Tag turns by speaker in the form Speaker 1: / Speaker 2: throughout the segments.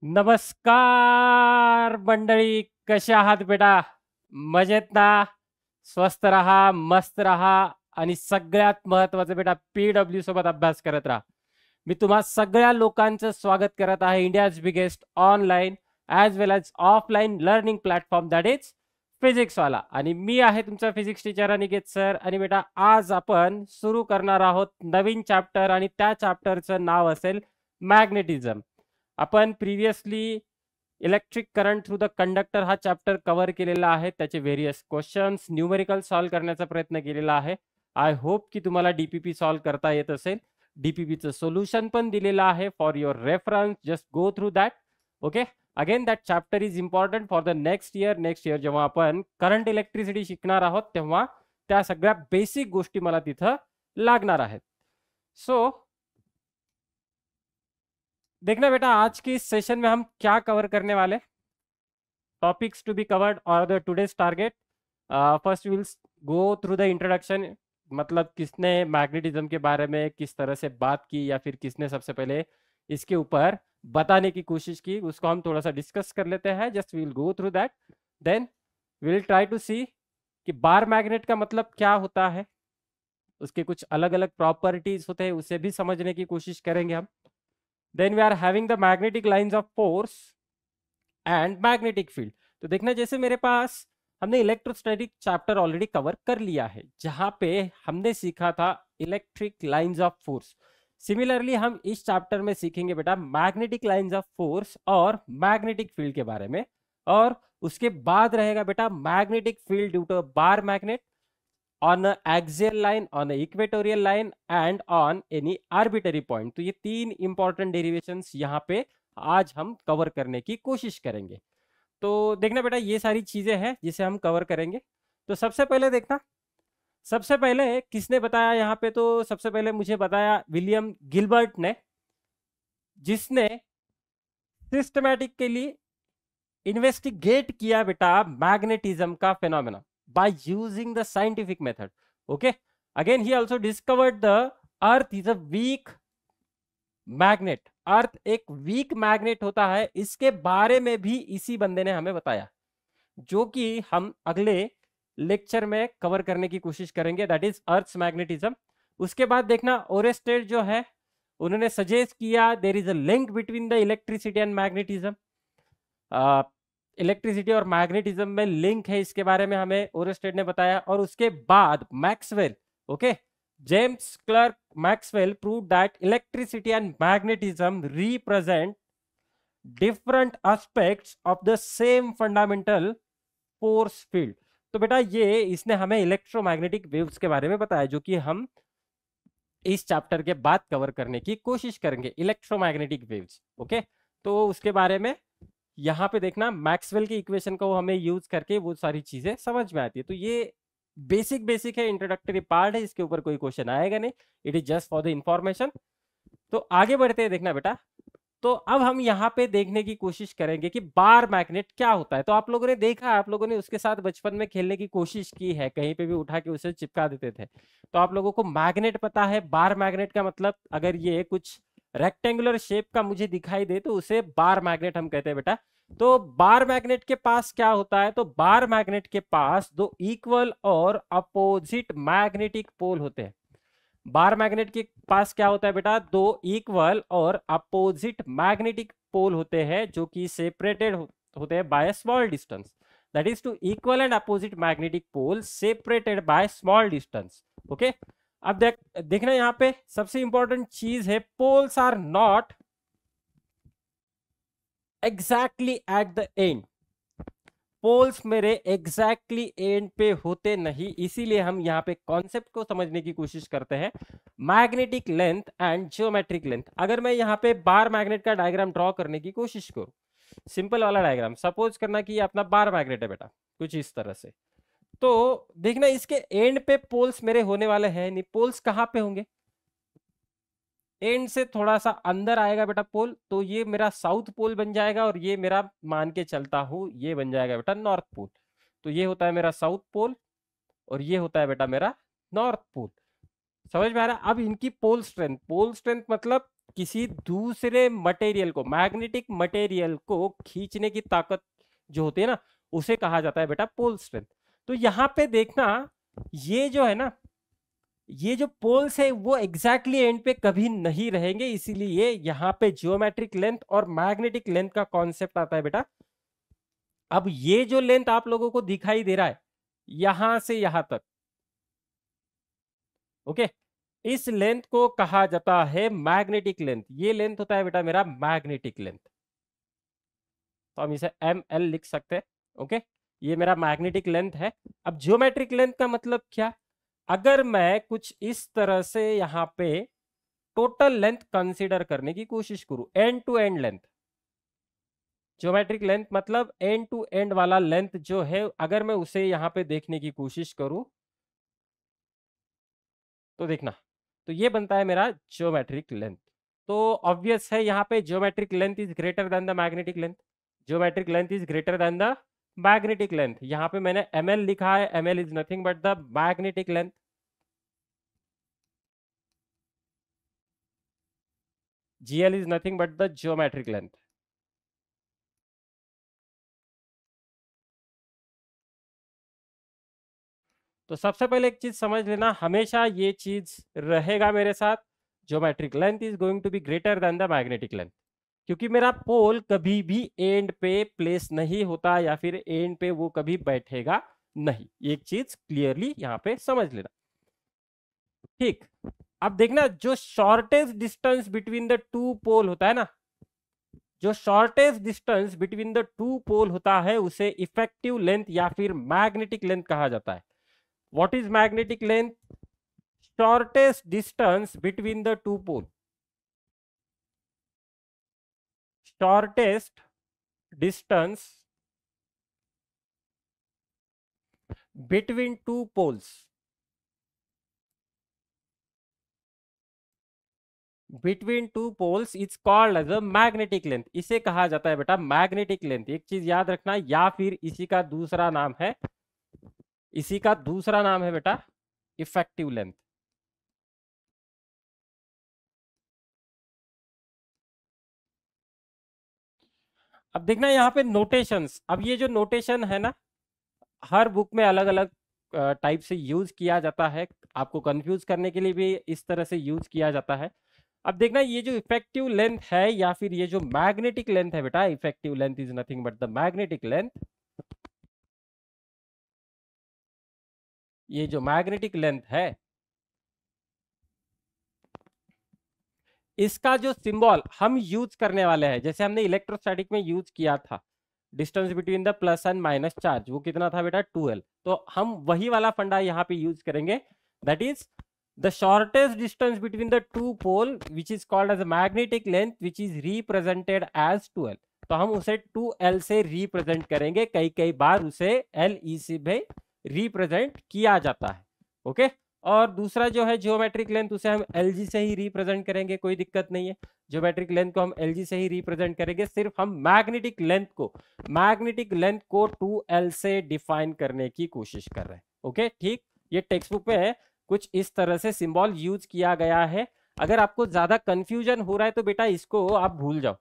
Speaker 1: नमस्कार मंडळी, कसे आहात बेटा? मजेत ना? स्वस्त राहा, मस्त राहा आणि सगळ्यात महत्त्वाचं बेटा PW सोबत अभ्यास करत राहा. मी तुम्हा सगळ्या लोकांचं स्वागत करत आहे India's biggest online as well as offline learning platform that is PhysicsWallah. आणि मी आहे तुमचा फिजिक्स टीचर अनिकेत सर. आणि बेटा आज आपण सुरू करणार आहोत नवीन चॅप्टर आणि त्या चॅप्टरचं नाव असेल मॅग्नेटिझम. आपण previously electric current through the conductor हा चॅप्टर कव्हर केलेला आहे. त्याचे व्हेरियस क्वेश्चन्स न्यूमेरिकल सॉल्व्ह करण्याचा प्रयत्न केलेला आहे. आय होप की तुम्हाला डीपीपी सॉल्व्ह करता येत असेल. डीपीपीचं सोल्युशन पण दिलेलं आहे for your reference. Just go through that. Okay. Again that chapter is important for the next year जेव्हा आपण करंट इलेक्ट्रिसिटी शिकणार आहोत तेव्हा त्या सगळ्या बेसिक गोष्टी मला तिथं लागणार आहेत. सो देखना बेटा, आज की इस सेशन में हम क्या कवर करने वाले. टॉपिक्स टू बी कवर्ड और the today's target. First will go through the introduction. मतलब किसने मैग्नेटिज्म के बारे में किस तरह से बात की या फिर किसने सबसे पहले इसके ऊपर बताने की कोशिश की, उसको हम थोड़ा सा डिस्कस कर लेते हैं. Just will go through that. Then will try to see कि बार मैग्नेट का मतलब क्या होता है, उसके कुछ अलग अलग प्रॉपर्टीज होते हैं, उसे भी समझने की कोशिश करेंगे हम. Then we are having the magnetic lines of force and magnetic field. तो देखना, जैसे मेरे पास हमने इलेक्ट्रोस्टैटिक चैप्टर ऑलरेडी कवर कर लिया है जहां पे हमने सीखा था electric lines of force. Similarly हम इस चैप्टर में सीखेंगे बेटा मैग्नेटिक लाइंस ऑफ फोर्स और मैग्नेटिक फील्ड के बारे में. और उसके बाद रहेगा बेटा magnetic field due to bar magnet on a axial line, on a equatorial line and on any arbitrary point. तो ये तीन इंपॉर्टेंट डेरिवेशंस यहाँ पे आज हम कवर करने की कोशिश करेंगे. तो देखना बेटा, ये सारी चीजें हैं जिसे हम कवर करेंगे. तो सबसे पहले देखना, सबसे पहले किसने बताया यहाँ पे, तो सबसे पहले मुझे बताया विलियम गिलबर्ट ने, जिसने सिस्टमैटिकली इन्वेस्टिगेट किया बेटा मैग्नेटिज्म का phenomena by using the scientific method. Okay. Again, he also discovered the earth is a weak magnet. अर्थ एक वीक मैग्नेट होता है, इसके बारे में भी इसी बंदे ने हमें बताया, जो कि हम अगले लेक्चर में कवर करने की कोशिश करेंगे. That is earth's magnetism. उसके बाद देखना ओरेस्टेड जो है, उन्होंने सजेस्ट किया there is a link between the electricity and magnetism. Electricity और मैग्नेटिज्म में लिंक है, इसके बारे में हमें ओरेस्टेड ने बताया. और उसके बाद Maxwell, okay, James clerk Maxwell prove that electricity and magnetism represent different aspects of the same fundamental force field. तो बेटा ये इसने हमें इलेक्ट्रोमैग्नेटिक वेव्स के बारे में बताया, जो कि हम इस चैप्टर के बाद कवर करने की कोशिश करेंगे, इलेक्ट्रोमैग्नेटिक वेव्स. ओके. तो उसके बारे में यहाँ पे देखना मैक्सवेल की इक्वेशन को हमें यूज करके वो सारी चीजें समझ में आती है. तो ये बेसिक है, इंट्रोडक्टरी पार्ट है, इसके ऊपर कोई क्वेश्चन आएगा नहीं. It is just for the information. तो आगे बढ़ते हैं. देखना बेटा, तो अब हम यहाँ पे देखने की कोशिश करेंगे कि बार मैग्नेट क्या होता है. तो आप लोगों ने देखा, आप लोगों ने उसके साथ बचपन में खेलने की कोशिश की है, कहीं पे भी उठा के उसे चिपका देते थे. तो आप लोगों को मैग्नेट पता है. बार मैग्नेट का मतलब, अगर ये कुछ रेक्टेंगुलर शेप का मुझे दिखाई दे तो उसे बार मैग्नेट हम कहते हैं बेटा. तो बार मैग्नेट के पास क्या होता है, तो बार मैग्नेट के पास दो इक्वल और अपोजिट मैग्नेटिक पोल होते हैं. बार मैग्नेट के पास क्या होता है बेटा, दो इक्वल और अपोजिट मैग्नेटिक पोल होते हैं, जो कि सेपरेटेड होते हैं by small distance. That is two equal and opposite magnetic pole separated by small distance. Okay. अब देखना यहाँ पे सबसे इंपॉर्टेंट चीज है, poles are not exactly at the end. Poles मेरे एग्जैक्टली एंड पे होते नहीं, इसीलिए हम यहाँ पे कॉन्सेप्ट को समझने की कोशिश करते हैं, magnetic length and geometric length. अगर मैं यहाँ पे बार मैग्नेट का डायग्राम ड्रॉ करने की कोशिश करूं, सिंपल वाला डायग्राम, सपोज करना कि ये अपना बार मैग्नेट है बेटा, कुछ इस तरह से. तो देखना इसके एंड पे पोल्स मेरे होने वाले हैं नहीं. पोल्स कहाँ पे होंगे, एंड से थोड़ा सा अंदर आएगा बेटा पोल, तो ये मेरा साउथ पोल बन जाएगा, और ये मेरा मान के चलता हूं ये बन जाएगा बेटा नॉर्थ पोल. तो ये होता है मेरा साउथ पोल और ये होता है बेटा मेरा नॉर्थ पोल. समझ में आ रहा है. अब इनकी पोल स्ट्रेंथ मतलब किसी दूसरे मटेरियल को, मैग्नेटिक मटेरियल को खींचने की ताकत जो होती है ना, उसे कहा जाता है बेटा पोल स्ट्रेंथ। तो यहां पे देखना, ये जो है ना, ये जो पोल्स है वो एग्जैक्टली एंड पे कभी नहीं रहेंगे, इसीलिए यहां पे जियोमेट्रिक लेंथ और मैग्नेटिक लेंथ का कॉन्सेप्ट आता है बेटा। अब ये जो लेंथ आप लोगों को दिखाई दे रहा है यहां से यहां तक, ओके, इस लेंथ को कहा जाता है मैग्नेटिक लेंथ। ये लेंथ होता है बेटा मेरा मैग्नेटिक लेंथ, तो हम इसे एम एल लिख सकते हैं। ओके, ये मेरा मैग्नेटिक लेंथ है। अब जियोमेट्रिक लेंथ का मतलब क्या, अगर मैं कुछ इस तरह से यहां पे टोटल लेंथ कंसीडर करने की कोशिश करूं, end to end length, geometric length मतलब एंड टू एंड वाला लेंथ जो है, अगर मैं उसे यहां पे देखने की कोशिश करूं तो देखना, तो ये बनता है मेरा ज्योमेट्रिक लेंथ। तो ऑब्वियस है यहाँ पे geometric length is greater than the magnetic length, geometric length is greater than the magnetic length. यहाँ पे मैंने ml लिखा है, ml is nothing but the magnetic length, gl is nothing but the geometric length. तो सबसे पहले एक चीज समझ लेना, हमेशा ये चीज रहेगा मेरे साथ, geometric length is going to be greater than the magnetic length, क्योंकि मेरा पोल कभी भी एंड पे प्लेस नहीं होता या फिर एंड पे वो कभी बैठेगा नहीं। एक चीज क्लियरली यहाँ पे समझ लेना, ठीक। अब देखना, जो shortest distance between the two pole होता है ना, जो shortest distance between the two pole होता है उसे इफेक्टिव लेंथ या फिर मैग्नेटिक लेंथ कहा जाता है। What is magnetic length, shortest distance between the two pole, shortest distance between two poles, between two poles is called as a magnetic length, इसे कहा जाता है बेटा मैग्नेटिक लेंथ। एक चीज याद रखना, या फिर इसी का दूसरा नाम है, इसी का दूसरा नाम है बेटा इफेक्टिव लेंथ। अब देखना यहाँ पे नोटेशंस, अब ये जो नोटेशन है ना, हर बुक में अलग अलग टाइप से यूज किया जाता है, आपको कंफ्यूज करने के लिए भी इस तरह से यूज किया जाता है। अब देखना, ये जो इफेक्टिव लेंथ है या फिर ये जो मैग्नेटिक लेंथ है बेटा, effective length is nothing but the magnetic length, ये जो मैग्नेटिक लेंथ है इसका जो सिंबल हम यूज करने वाले हैं, जैसे हमने इलेक्ट्रोस्टैटिक में यूज किया था, distance between the plus and minus charge, वो कितना था बेटा 2l, तो हम वही वाला फंडा यहाँ पे यूज करेंगे, that is the shortest distance between the two pole which is called as magnetic length which is represented as 2l। तो हम उसे 2l से रिप्रेजेंट करेंगे, कई कई बार उसे le से भी रिप्रेजेंट किया जाता है, ओके। और दूसरा जो है जियोमेट्रिक लेंथ, उसे हम एलजी से ही रिप्रेजेंट करेंगे, कोई दिक्कत नहीं है, जियोमेट्रिक लेंथ को हम एलजी से ही रिप्रेजेंट करेंगे। सिर्फ हम मैग्नेटिक लेंथ को 2l से डिफाइन करने की कोशिश कर रहे हैं, ओके ठीक। ये टेक्स्ट बुक में है, कुछ इस तरह से सिंबल यूज किया गया है। अगर आपको ज्यादा कंफ्यूजन हो रहा है तो बेटा इसको आप भूल जाओ,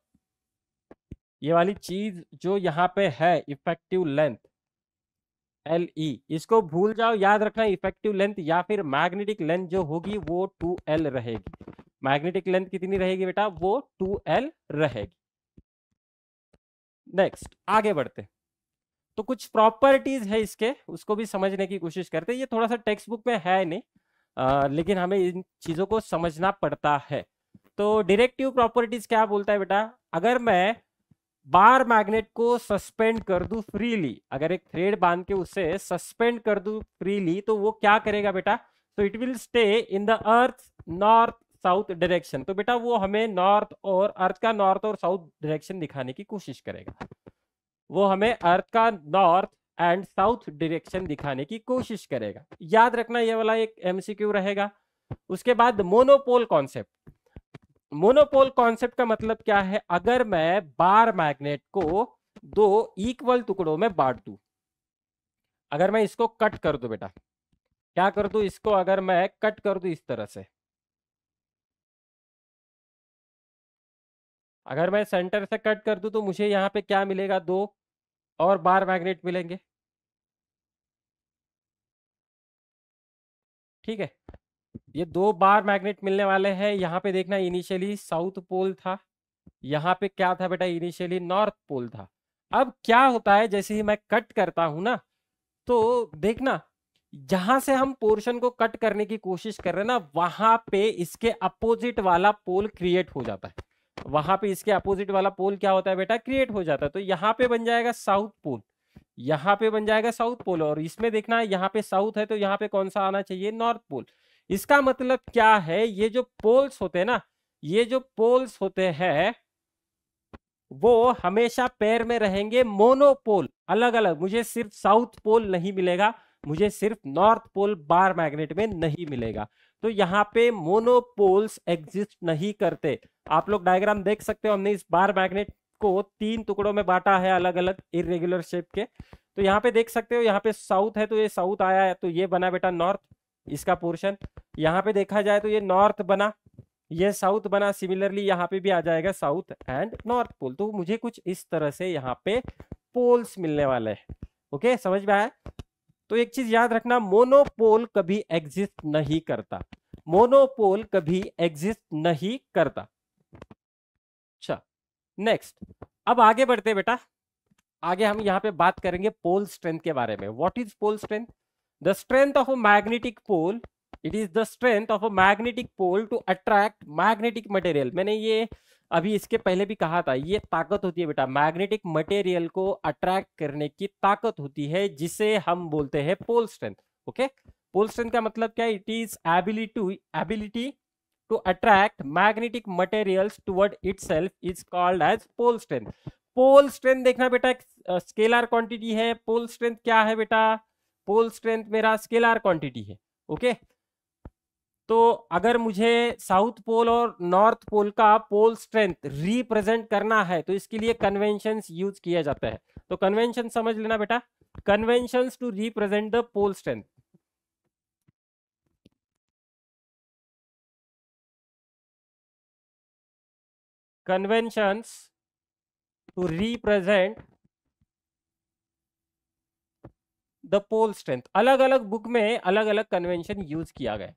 Speaker 1: ये वाली चीज जो यहाँ पे है इफेक्टिव लेंथ LE, इसको भूल जाओ। याद रखना, इफेक्टिव लेंथ या फिर मैग्नेटिक लेंथ जो होगी वो 2l रहेगी। मैग्नेटिक लेंथ कितनी रहेगी बेटा, वो 2l रहेगी। नेक्स्ट आगे बढ़ते, तो कुछ प्रॉपर्टीज है इसके, उसको भी समझने की कोशिश करते हैं। ये थोड़ा सा टेक्स्ट बुक में है नहीं, लेकिन हमें इन चीजों को समझना पड़ता है। तो डायरेक्टिव प्रॉपर्टीज क्या बोलता है बेटा, अगर मैं बार मैग्नेट को सस्पेंड कर दूं फ्रीली, अगर एक थ्रेड बांध के उसे सस्पेंड कर दूं फ्रीली, तो वो क्या करेगा बेटा, तो it will stay in the earth north south direction. तो बेटा वो हमें नॉर्थ और अर्थ का नॉर्थ और साउथ डायरेक्शन दिखाने की कोशिश करेगा, वो हमें अर्थ का नॉर्थ एंड साउथ डायरेक्शन दिखाने की कोशिश करेगा। याद रखना, ये वाला एक एमसीक्यू रहेगा। उसके बाद मोनोपोल कॉन्सेप्ट, मोनोपोल कॉन्सेप्ट का मतलब क्या है, अगर मैं बार मैग्नेट को दो इक्वल टुकड़ों में बांट दूं, अगर मैं इसको कट कर दूं बेटा, क्या कर दूं इसको, अगर मैं कट कर दूं इस तरह से, अगर मैं सेंटर से कट कर दूं तो मुझे यहाँ पे क्या मिलेगा, 2 और बार मैग्नेट मिलेंगे। ठीक है, ये 2 बार मैग्नेट मिलने वाले हैं। यहाँ पे देखना इनिशियली साउथ पोल था, यहाँ पे क्या था बेटा, इनिशियली नॉर्थ पोल था। अब क्या होता है, जैसे ही मैं कट करता हूं ना, तो देखना जहां से हम पोर्शन को कट करने की कोशिश कर रहे हैं ना, वहां पे इसके अपोजिट वाला पोल क्रिएट हो जाता है। वहां पे इसके अपोजिट वाला पोल क्या होता है बेटा, क्रिएट हो जाता है। तो यहाँ पे बन जाएगा साउथ पोल, यहाँ पे बन जाएगा साउथ पोल, और इसमें देखना यहाँ पे साउथ है तो यहाँ पे कौन सा आना चाहिए, नॉर्थ पोल। इसका मतलब क्या है, ये जो पोल्स होते हैं ना, ये जो पोल्स होते हैं वो हमेशा पेयर में रहेंगे, मोनोपोल अलग अलग। मुझे सिर्फ साउथ पोल नहीं मिलेगा, मुझे सिर्फ नॉर्थ पोल बार मैग्नेट में नहीं मिलेगा। तो यहाँ पे मोनोपोल्स एग्जिस्ट नहीं करते। आप लोग डायग्राम देख सकते हो, हमने इस बार मैग्नेट को 3 टुकड़ों में बांटा है, अलग अलग इरेगुलर शेप के। तो यहाँ पे देख सकते हो, यहाँ पे साउथ है तो ये साउथ आया है, तो ये बना बेटा नॉर्थ, इसका पोर्शन। यहाँ पे देखा जाए तो ये नॉर्थ बना, ये साउथ बना। सिमिलरली यहाँ पे भी आ जाएगा साउथ एंड नॉर्थ पोल। तो मुझे कुछ इस तरह से यहाँ पे पोल्स मिलने वाले हैं। ओके, समझ में आया? तो एक चीज याद रखना, मोनोपोल कभी एग्जिस्ट नहीं करता, मोनोपोल कभी एग्जिस्ट नहीं करता। अच्छा, नेक्स्ट, अब आगे बढ़ते बेटा। आगे हम यहाँ पे बात करेंगे पोल स्ट्रेंथ के बारे में। What is pole strength? The strength of a magnetic pole, it is the strength of a magnetic pole to attract magnetic material. मैंने ये अभी इसके पहले भी कहा था, ये ताकत होती है बेटा, मैग्नेटिक मटेरियल को अट्रैक्ट करने की ताकत होती है, जिसे हम बोलते हैं pole strength. Okay, pole strength का मतलब क्या है? It is ability to attract magnetic materials toward itself is called as pole strength. Pole strength देखना बेटा, स्केलर क्वांटिटी है। पोल स्ट्रेंथ क्या है बेटा? पोल स्ट्रेंथ मेरा स्केलर क्वांटिटी है। ओके, तो अगर मुझे साउथ पोल और नॉर्थ पोल का पोल स्ट्रेंथ रिप्रेजेंट करना है तो इसके लिए कन्वेंशंस यूज किया जाता है। तो कन्वेंशन समझ लेना बेटा, conventions to represent the pole strength. Conventions to represent the pole strength, अलग अलग बुक में अलग अलग कन्वेंशन यूज किया गया।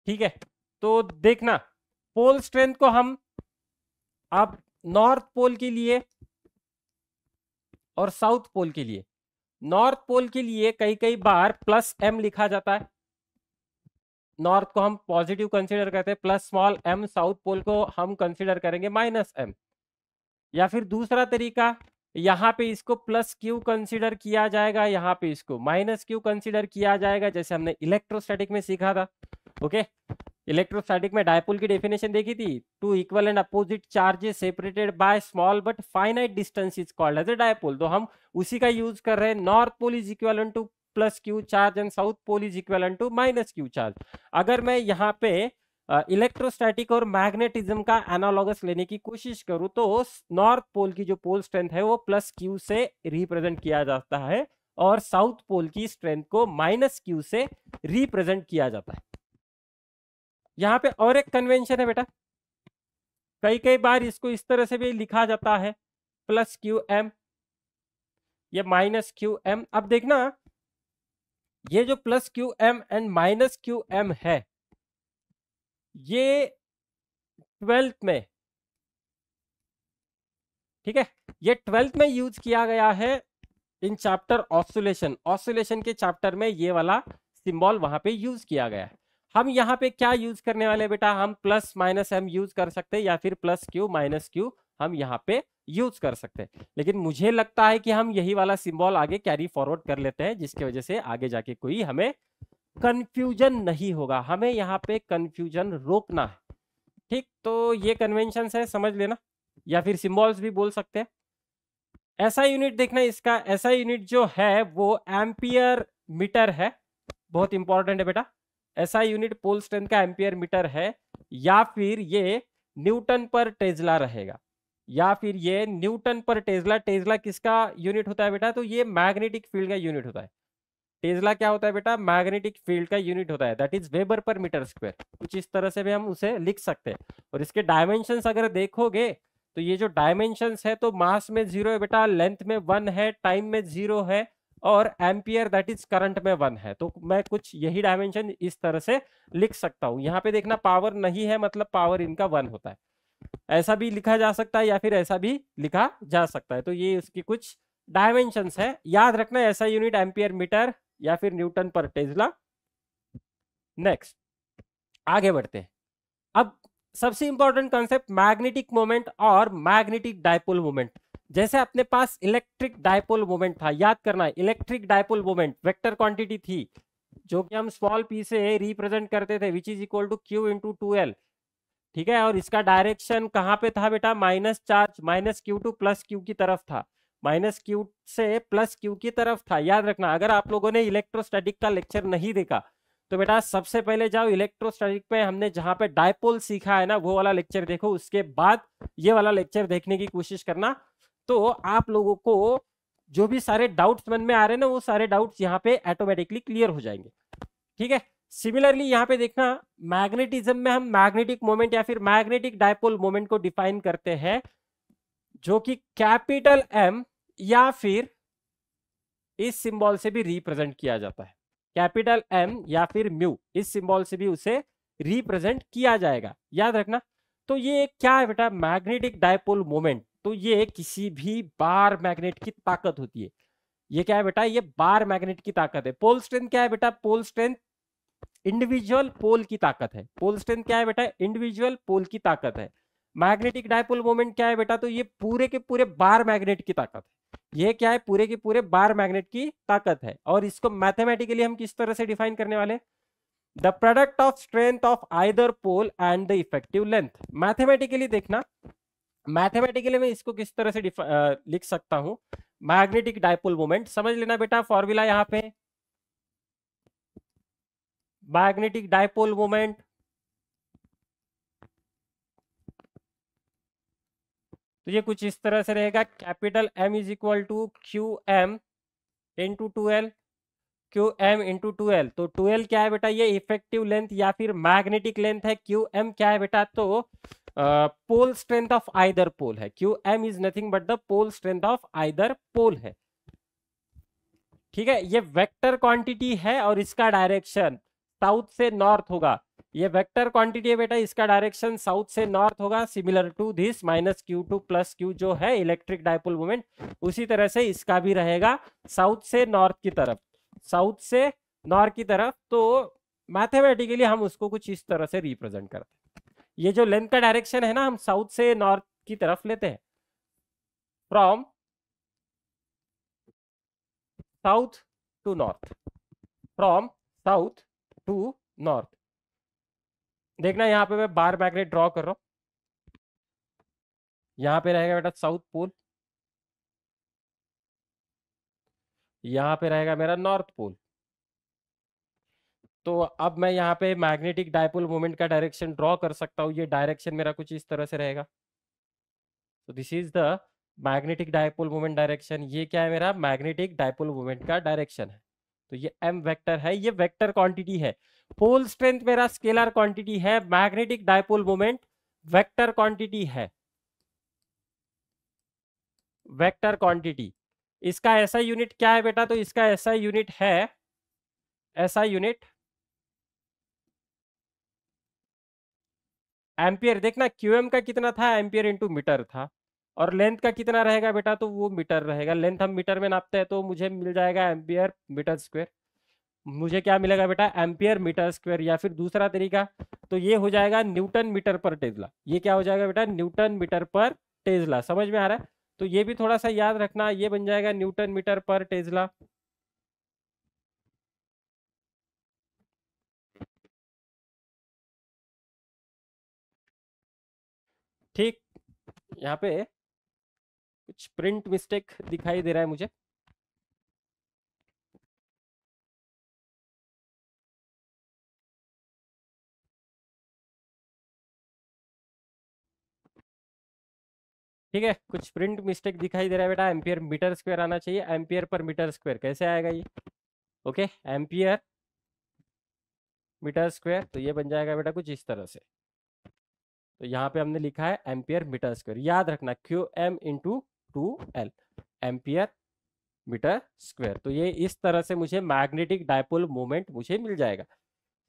Speaker 1: ठीक है, तो देखना पोल स्ट्रेंथ को हम अब नॉर्थ पोल के लिए और साउथ पोल के लिए, नॉर्थ पोल के लिए कई कई बार प्लस एम लिखा जाता है, नॉर्थ को हम पॉजिटिव कंसीडर करते हैं, plus small M. South pole को हम कंसीडर करेंगे माइनस एम। या फिर दूसरा तरीका, यहाँ पे इसको प्लस क्यू कंसीडर किया जाएगा, यहाँ पे इसको माइनस क्यू कंसीडर किया जाएगा, जैसे हमने इलेक्ट्रोस्टैटिक में सीखा था। ओके, इलेक्ट्रोस्टैटिक में डायपोल की डेफिनेशन देखी थी, two equal and opposite charges separated by small but finite distance is called as a dipole. तो हम उसी का यूज कर रहे हैं। North pole is equal to plus Q charge and south pole is equal to minus Q charge. अगर मैं यहाँ पे इलेक्ट्रोस्टैटिक और मैग्नेटिज्म का एनालॉगस लेने की कोशिश करूं तो नॉर्थ पोल की जो पोल स्ट्रेंथ है वो प्लस क्यू से रिप्रेजेंट किया जाता है, और साउथ पोल की स्ट्रेंथ को माइनस क्यू से रिप्रेजेंट किया जाता है। यहाँ पे और एक कन्वेंशन है बेटा, कई कई बार इसको इस तरह से भी लिखा जाता है, प्लस क्यू एम या माइनस क्यू एम। अब देखना, ये जो plus Q M and minus Q M है, ये 12th में, ठीक है, ये 12th में यूज किया गया है इन चैप्टर ऑसिलेशन। ऑसिलेशन के चैप्टर में ये वाला सिंबल वहां पे यूज किया गया है। हम यहाँ पे क्या यूज करने वाले बेटा, हम प्लस माइनस एम यूज कर सकते हैं, या फिर प्लस क्यू माइनस क्यू हम यहाँ पे यूज कर सकते हैं। लेकिन मुझे लगता है कि हम यही वाला सिंबल आगे कैरी फॉरवर्ड कर लेते हैं, जिसकी वजह से आगे जाके कोई हमें कंफ्यूजन नहीं होगा। हमें यहाँ पे कंफ्यूजन रोकना है। ठीक, तो ये कन्वेंशन है, समझ लेना, या फिर सिंबल्स भी बोल सकते हैं। ऐसा यूनिट देखना, इसका ऐसा यूनिट जो है वो एम्पियर मीटर है, बहुत इंपॉर्टेंट है बेटा। ऐसा यूनिट पोल स्ट्रेंथ का एम्पियर मीटर है, या फिर ये न्यूटन पर टेस्ला रहेगा, या फिर ये न्यूटन पर टेस्ला। टेस्ला किसका यूनिट होता है बेटा? तो ये मैग्नेटिक फील्ड का यूनिट होता है। टेस्ला क्या होता है बेटा, मैग्नेटिक फील्ड का यूनिट होता है, that is weber per metre square. कुछ इस तरह से भी हम उसे लिख सकते हैं। और इसके डायमेंशंस अगर देखोगे तो ये जो डायमेंशंस है, तो मास में 0 है बेटा, लेंथ में 1 है, टाइम में 0 है, और एम्पियर दैट इज करंट में 1 है। तो मैं कुछ यही डायमेंशन इस तरह से लिख सकता हूं। यहाँ पे देखना पावर नहीं है, मतलब पावर इनका 1 होता है। ऐसा भी लिखा जा सकता है या फिर ऐसा भी लिखा जा सकता है। तो ये उसकी कुछ डायमेंशंस है, याद रखना। ऐसा यूनिट एम्पियर मीटर या फिर न्यूटन पर टेस्ला। नेक्स्ट आगे बढ़ते हैं। अब सबसे इंपॉर्टेंट कॉन्सेप्ट मैग्नेटिक मोमेंट और मैग्नेटिक डायपोल मोमेंट। जैसे अपने पास इलेक्ट्रिक डायपोल मोमेंट था, याद करना, electric dipole moment vector quantity थी जो कि हम स्मॉल पी से रिप्रेजेंट करते थे, which is equal to Q into two L. ठीक है, और इसका डायरेक्शन कहाँ पे था बेटा, minus charge, minus Q to plus Q की तरफ था, माइनस क्यू से प्लस क्यू की तरफ था। याद रखना, अगर आप लोगों ने इलेक्ट्रोस्टैटिक का लेक्चर नहीं देखा तो बेटा सबसे पहले जाओ इलेक्ट्रोस्टैटिक पे हमने जहां पे डायपोल सीखा है ना, वो वाला लेक्चर देखो, उसके बाद ये वाला लेक्चर देखने की कोशिश करना। तो आप लोगों को जो भी सारे डाउट्स मन में आ रहे हैं ना, वो सारे डाउट्स यहाँ पे ऑटोमेटिकली क्लियर हो जाएंगे। ठीक है, सिमिलरली यहाँ पे देखना, मैग्नेटिज्म में हम मैग्नेटिक मोमेंट या फिर मैग्नेटिक डायपोल मोमेंट को डिफाइन करते हैं जो कि कैपिटल एम या फिर इस सिंबल से भी रिप्रेजेंट किया जाता है। कैपिटल एम या फिर म्यू, इस सिंबल से भी उसे रिप्रेजेंट किया जाएगा, याद रखना। तो ये क्या है बेटा, मैग्नेटिक डायपोल मोमेंट। तो ये किसी भी बार मैग्नेट की ताकत होती है। ये क्या है बेटा, ये बार मैग्नेट की ताकत है। पोल स्ट्रेंथ क्या है बेटा, पोल स्ट्रेंथ इंडिविजुअल पोल की ताकत है। पोल स्ट्रेंथ क्या है बेटा, इंडिविजुअल पोल की ताकत है। मैग्नेटिक डायपोल मोमेंट क्या है बेटा, तो ये पूरे के पूरे बार मैग्नेट की ताकत है। ये क्या है, पूरे के पूरे बार मैग्नेट की ताकत है। और इसको मैथमेटिकली हम किस तरह से डिफाइन करने वाले, the product of strength of either pole and the effective length. Mathematically देखना, मैथमेटिकली मैं इसको किस तरह से लिख सकता हूं, मैग्नेटिक डायपोल मोमेंट। समझ लेना बेटा, फॉर्मूला यहां पे मैग्नेटिक डायपोल मोमेंट तो ये कुछ इस तरह से रहेगा, capital M is equal to Q M into two L, Q M into two L. तो टू एल क्या है बेटा, ये इफेक्टिव लेंथ या फिर मैग्नेटिक लेंथ है। क्यू एम क्या है बेटा, तो pole strength of either pole है। Q M is nothing but the pole strength of either pole है। ठीक है, ये वेक्टर क्वांटिटी है और इसका डायरेक्शन साउथ से नॉर्थ होगा। ये वेक्टर क्वांटिटी है बेटा, इसका डायरेक्शन साउथ से नॉर्थ होगा। Similar to this minus Q to plus Q जो है इलेक्ट्रिक डायपोल मोमेंट, उसी तरह से इसका भी रहेगा साउथ से नॉर्थ की तरफ, साउथ से नॉर्थ की तरफ। तो मैथमेटिकली हम उसको कुछ इस तरह से रिप्रेजेंट करते हैं। ये जो लेंथ का डायरेक्शन है ना, हम साउथ से नॉर्थ की तरफ लेते हैं, from south to north, from south to north. देखना यहाँ पे मैं बार मैग्नेट ड्रॉ कर रहा हूं। यहाँ पे रहेगा बेटा साउथ पोल, यहाँ पे रहेगा मेरा नॉर्थ पोल। तो अब मैं यहाँ पे मैग्नेटिक डायपोल मोमेंट का डायरेक्शन ड्रॉ कर सकता हूँ। ये डायरेक्शन मेरा कुछ इस तरह से रहेगा। तो this is the magnetic dipole moment direction. ये क्या है, मेरा मैग्नेटिक डायपोल मोमेंट का डायरेक्शन है। तो ये एम वेक्टर है, ये वेक्टर क्वांटिटी है। पोल स्ट्रेंथ मेरा स्केलर क्वांटिटी है, magnetic dipole moment vector quantity है, वेक्टर क्वांटिटी। इसका ऐसा यूनिट क्या है बेटा, तो इसका ऐसा यूनिट है, ऐसा यूनिट एम्पियर। देखना क्यूएम का कितना था, एम्पियर इंटू मीटर था। और लेंथ का कितना रहेगा बेटा, तो वो मीटर रहेगा। लेंथ हम मीटर में नापते हैं, तो मुझे मिल जाएगा एम्पियर मीटर स्क्वायर। मुझे क्या मिलेगा बेटा, एम्पियर मीटर स्क्वायर। या फिर दूसरा तरीका तो ये हो जाएगा न्यूटन मीटर पर टेस्ला। ये क्या हो जाएगा बेटा, न्यूटन मीटर पर टेस्ला। समझ में आ रहा है, तो ये भी थोड़ा सा याद रखना, ये बन जाएगा न्यूटन मीटर पर टेस्ला। ठीक, यहाँ पे कुछ प्रिंट मिस्टेक दिखाई दे रहा है मुझे। ठीक है, कुछ प्रिंट मिस्टेक दिखाई दे रहा है बेटा। एम्पियर मीटर स्क्वायर आना चाहिए, एम्पियर पर मीटर स्क्वायर कैसे आएगा ये। Okay, ampere metre square. तो ये बन जाएगा बेटा कुछ इस तरह से। तो यहाँ पे हमने लिखा है एम्पियर मीटर स्क्वायर। याद रखना Q M into 2L, ampere metre square. तो ये इस तरह से मुझे मैग्नेटिक डायपोल मोमेंट मुझे मिल जाएगा।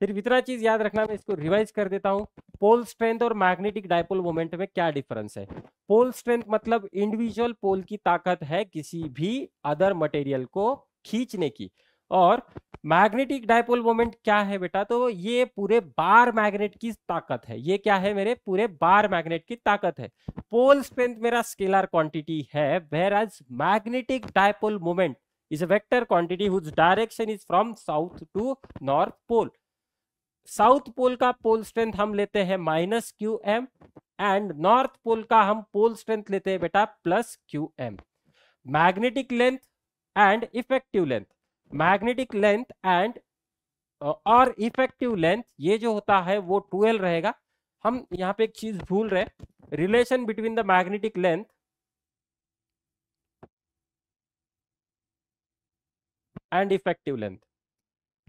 Speaker 1: सिर्फ इतना चीज याद रखना, मैं इसको रिवाइज कर देता हूँ। पोल स्ट्रेंथ और मैग्नेटिक डायपोल मोमेंट में क्या डिफरेंस है? पोल स्ट्रेंथ मतलब इंडिविजुअल पोल की ताकत है किसी भी अदर मटेरियल को खींचने की, और मैग्नेटिक डायपोल मोमेंट क्या है बेटा? तो ये पूरे बार मैग्नेट की ताकत है। ये क्या है मेरे? पूरे बार मैग्नेट की ताकत है। पोल स्ट्रेंथ मेरा स्केलर क्वांटिटी है, whereas magnetic dipole moment is a vector quantity whose direction is from south to north pole. South pole का पोल स्ट्रेंथ हम लेते हैं -QM, एंड नॉर्थ पोल का हम पोल स्ट्रेंथ लेते हैं बेटा +QM। Magnetic length and effective length, magnetic length and और इफेक्टिव लेंथ ये जो होता है वो 2L रहेगा। हम यहाँ पे एक चीज भूल रहे, relation between the magnetic length and effective length,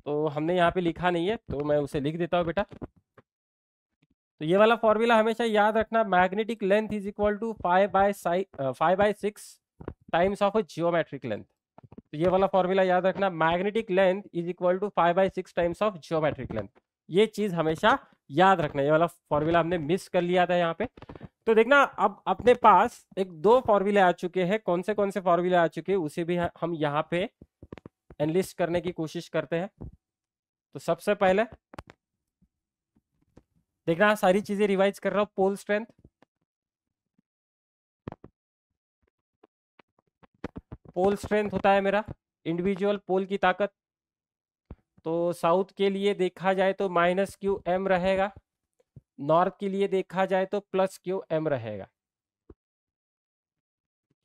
Speaker 1: तो हमने यहाँ पे लिखा नहीं है तो मैं उसे लिख देता हूँ बेटा। तो ये वाला फॉर्मूला हमेशा याद रखना, magnetic length is equal to 5/6 times of a geometric length. तो ये वाला फॉर्मूला याद रखना, magnetic length is equal to 5/6 times of geometric length. ये चीज हमेशा याद रखना। ये वाला फॉर्मूला हमने मिस कर लिया था यहाँ पे। तो देखना अब अपने पास एक दो फॉर्मूले आ चुके हैं। कौन से फॉर्मूले आ चुके हैं उसे भी हम यहाँ पे एनलिस्ट करने की कोशिश करते हैं। तो सबसे पहले देखना, सारी चीजें रिवाइज कर रहा हूं। पोल स्ट्रेंथ, पोल स्ट्रेंथ होता है मेरा इंडिविजुअल पोल की ताकत। तो साउथ के लिए देखा जाए तो -QM रहेगा, नॉर्थ के लिए देखा जाए तो +QM रहेगा।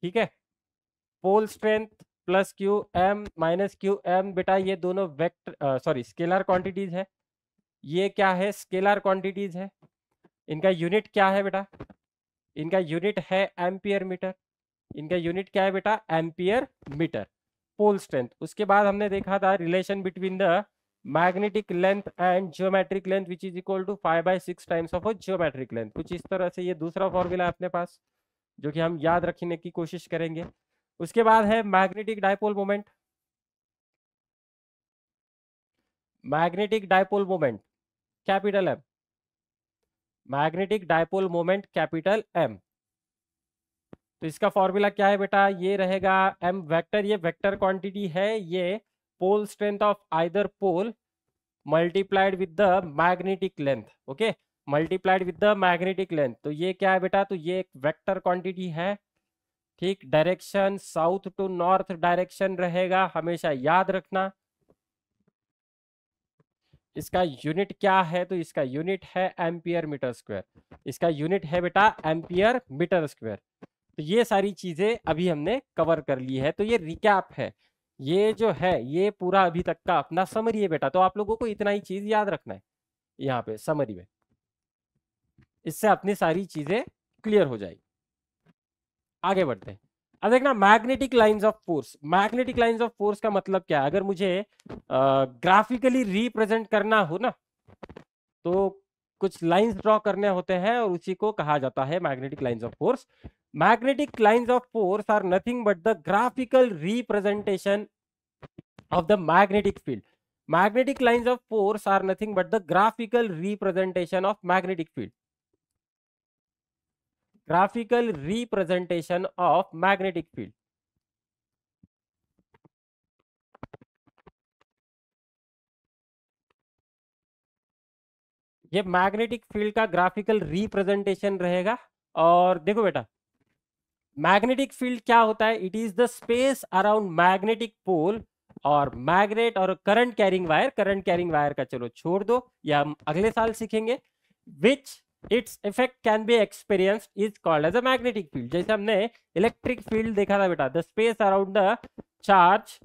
Speaker 1: ठीक है, पोल स्ट्रेंथ +QM -QM बेटा ये दोनों वेक्टर सॉरी स्केलर क्वांटिटीज है। ये क्या है? स्केलर क्वांटिटीज है। इनका यूनिट क्या है बेटा? इनका यूनिट है एम्पियर मीटर। इनका यूनिट क्या है बेटा? Ampere metre. Pole strength. उसके बाद हमने देखा था relation between the magnetic length and geometric length which is equal to 5/6 times of geometric length. कुछ इस तरह से ये दूसरा फॉर्मूला है अपने पास जो कि हम याद रखने की कोशिश करेंगे। उसके बाद है magnetic dipole moment. Magnetic dipole moment capital M, magnetic dipole moment capital M. तो इसका फॉर्मूला क्या है बेटा? ये रहेगा एम वेक्टर, ये वेक्टर क्वांटिटी है, ये pole strength of either pole multiplied with the magnetic length. Okay, multiplied with the magnetic length. तो ये क्या है बेटा? तो ये एक वेक्टर क्वांटिटी है। ठीक, direction south to north direction रहेगा, हमेशा याद रखना। इसका यूनिट क्या है? तो इसका यूनिट है एम्पियर मीटर स्क्वायर। इसका यूनिट है बेटा एम्पियर मीटर स्क्वायर। तो ये सारी चीजें अभी हमने कवर कर ली है। तो ये रिकैप है, ये जो है ये पूरा अभी तक का अपना समरी है बेटा। तो आप लोगों को इतना ही चीज याद रखना है यहाँ पे समरी में, इससे अपनी सारी चीजें क्लियर हो जाएगी। आगे बढ़ते हैं। अब देखना magnetic lines of force. Magnetic lines of force का मतलब क्या है? अगर मुझे ग्राफिकली रिप्रेजेंट करना हो ना, तो कुछ लाइंस ड्रॉ करने होते हैं और उसी को कहा जाता है magnetic lines of force. Magnetic lines of force are nothing but the graphical representation of the magnetic field. Magnetic lines of force are nothing but the graphical representation of magnetic field. Graphical representation of magnetic field. ये magnetic field का graphical representation रहेगा। और देखो बेटा, magnetic field क्या होता है? It is the space around magnetic pole और मैग्नेट और current carrying wire. Current carrying wire का चलो छोड़ दो, या हम अगले साल सीखेंगे। Which its effect can be experienced is called as a magnetic field. जैसे हमने इलेक्ट्रिक फील्ड देखा था बेटा, the space around the charge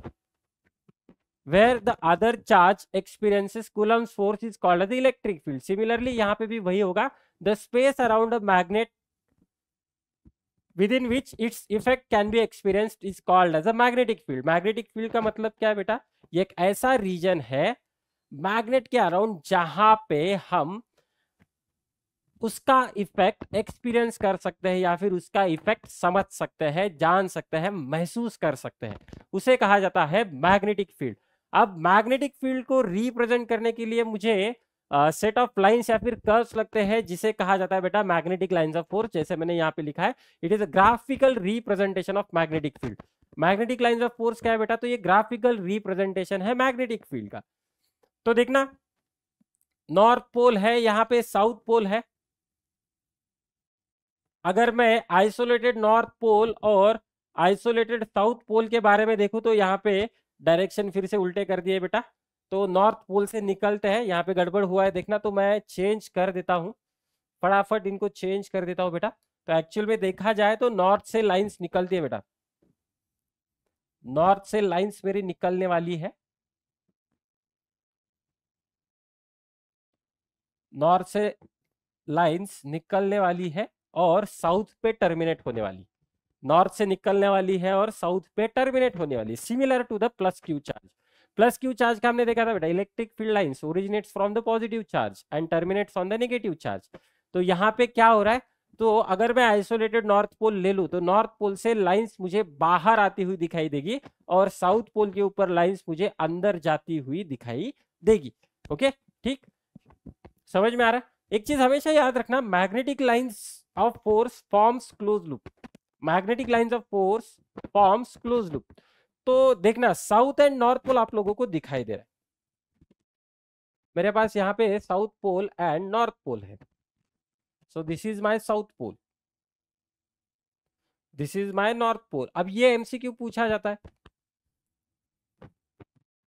Speaker 1: where the other charge experiences Coulomb's force is called as the electric field. Similarly यहाँ पे भी वही होगा, the space around a magnet within which its effect can be experienced is called as a magnetic field. Magnetic field का मतलब क्या है बेटा? ये एक ऐसा रीजन है मैग्नेट के अराउंड जहां पे हम उसका इफेक्ट एक्सपीरियंस कर सकते हैं या फिर उसका इफेक्ट समझ सकते हैं, जान सकते हैं, महसूस कर सकते हैं, उसे कहा जाता है मैग्नेटिक फील्ड। अब मैग्नेटिक फील्ड को रिप्रेजेंट करने के लिए मुझे सेट ऑफ लाइंस या फिर कर्व्स लगते हैं, जिसे कहा जाता है बेटा मैग्नेटिक लाइंस ऑफ फोर्स। जैसे मैंने यहाँ पे लिखा है, it is a graphical representation of magnetic field. Magnetic lines of force क्या है बेटा? तो ये ग्राफिकल रिप्रेजेंटेशन है मैग्नेटिक फील्ड का। तो देखना, नॉर्थ पोल है, यहाँ पे साउथ पोल है। अगर मैं आइसोलेटेड नॉर्थ पोल और आइसोलेटेड साउथ पोल के बारे में देखूं तो यहाँ पे डायरेक्शन फिर से उल्टे कर दिए बेटा। तो नॉर्थ पोल से निकलते हैं, यहाँ पे गड़बड़ हुआ है देखना, तो मैं चेंज कर देता हूँ, फटाफट इनको चेंज कर देता हूँ बेटा। तो एक्चुअल में देखा जाए तो नॉर्थ से लाइंस निकलती है बेटा, नॉर्थ से लाइंस मेरी निकलने वाली है, नॉर्थ से लाइंस निकलने वाली है और साउथ पे टर्मिनेट होने वाली, नॉर्थ से निकलने वाली है और साउथ पे टर्मिनेट होने वाली, similar to the plus Q charge. Plus Q charge का हमने देखा था बेटा, electric field lines originates from the positive charge and terminates on the negative charge. तो यहाँ पे क्या हो रहा है, तो अगर मैं आइसोलेटेड नॉर्थ पोल ले लूं तो नॉर्थ पोल से लाइंस मुझे बाहर आती हुई दिखाई देगी और साउथ पोल के ऊपर लाइंस मुझे अंदर जाती हुई दिखाई देगी। ओके, ठीक, समझ में आ रहा है? एक चीज हमेशा याद रखना, magnetic lines of force forms close loop, magnetic lines of force forms close loop. तो देखना, साउथ एंड नॉर्थ पोल आप लोगों को दिखाई दे रहा है, मेरे पास यहाँ पे south pole and north pole है। So this is my south pole, this is my north pole. अब ये एमसीक्यू पूछा जाता है,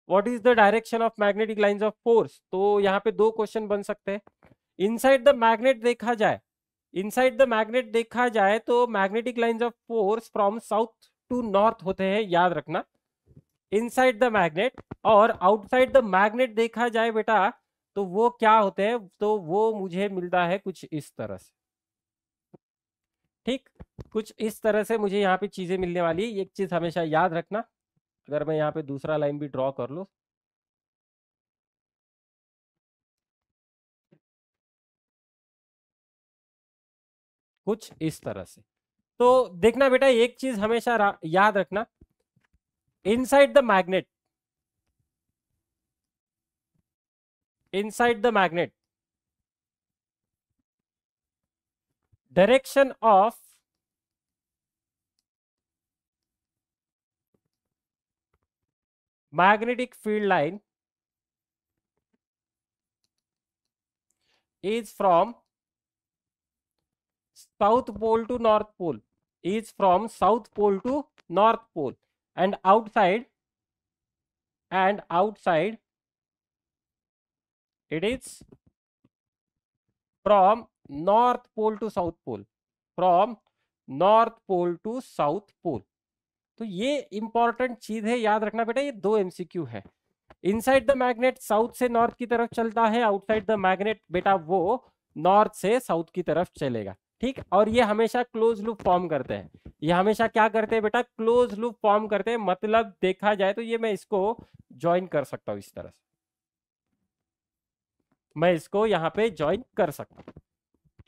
Speaker 1: what is the direction of magnetic lines of force? तो यहाँ पे दो क्वेश्चन बन सकते हैं। इनसाइड द मैग्नेट देखा जाए, इनसाइड द मैग्नेट देखा जाए तो magnetic lines of force from south to north होते हैं, याद रखना, इनसाइड द मैग्नेट। और आउटसाइड द मैग्नेट देखा जाए बेटा तो वो क्या होते हैं, तो वो मुझे मिलता है कुछ इस तरह से, ठीक, कुछ इस तरह से मुझे यहाँ पे चीजें मिलने वाली है। एक चीज हमेशा याद रखना, अगर मैं यहाँ पे दूसरा लाइन भी ड्रॉ कर लूं, कुछ इस तरह से, तो देखना बेटा एक चीज हमेशा याद रखना, inside the magnet, inside the magnet direction of magnetic field line is from south pole to north pole, is from south pole to north pole, and outside it is from north pole to south pole, from north pole to south pole। तो ये important चीज है, याद रखना बेटा, ये दो MCQ है। इनसाइड द मैग्नेट साउथ से नॉर्थ की तरफ चलता है, आउटसाइड द मैग्नेट बेटा वो नॉर्थ से साउथ की तरफ चलेगा, ठीक। और ये हमेशा क्लोज लूप फॉर्म करते हैं, ये हमेशा क्या करते हैं बेटा, क्लोज लूप फॉर्म करते हैं। मतलब देखा जाए तो ये मैं इसको ज्वाइन कर सकता हूं इस तरह से, मैं इसको यहाँ पे ज्वाइन कर सकता हूं,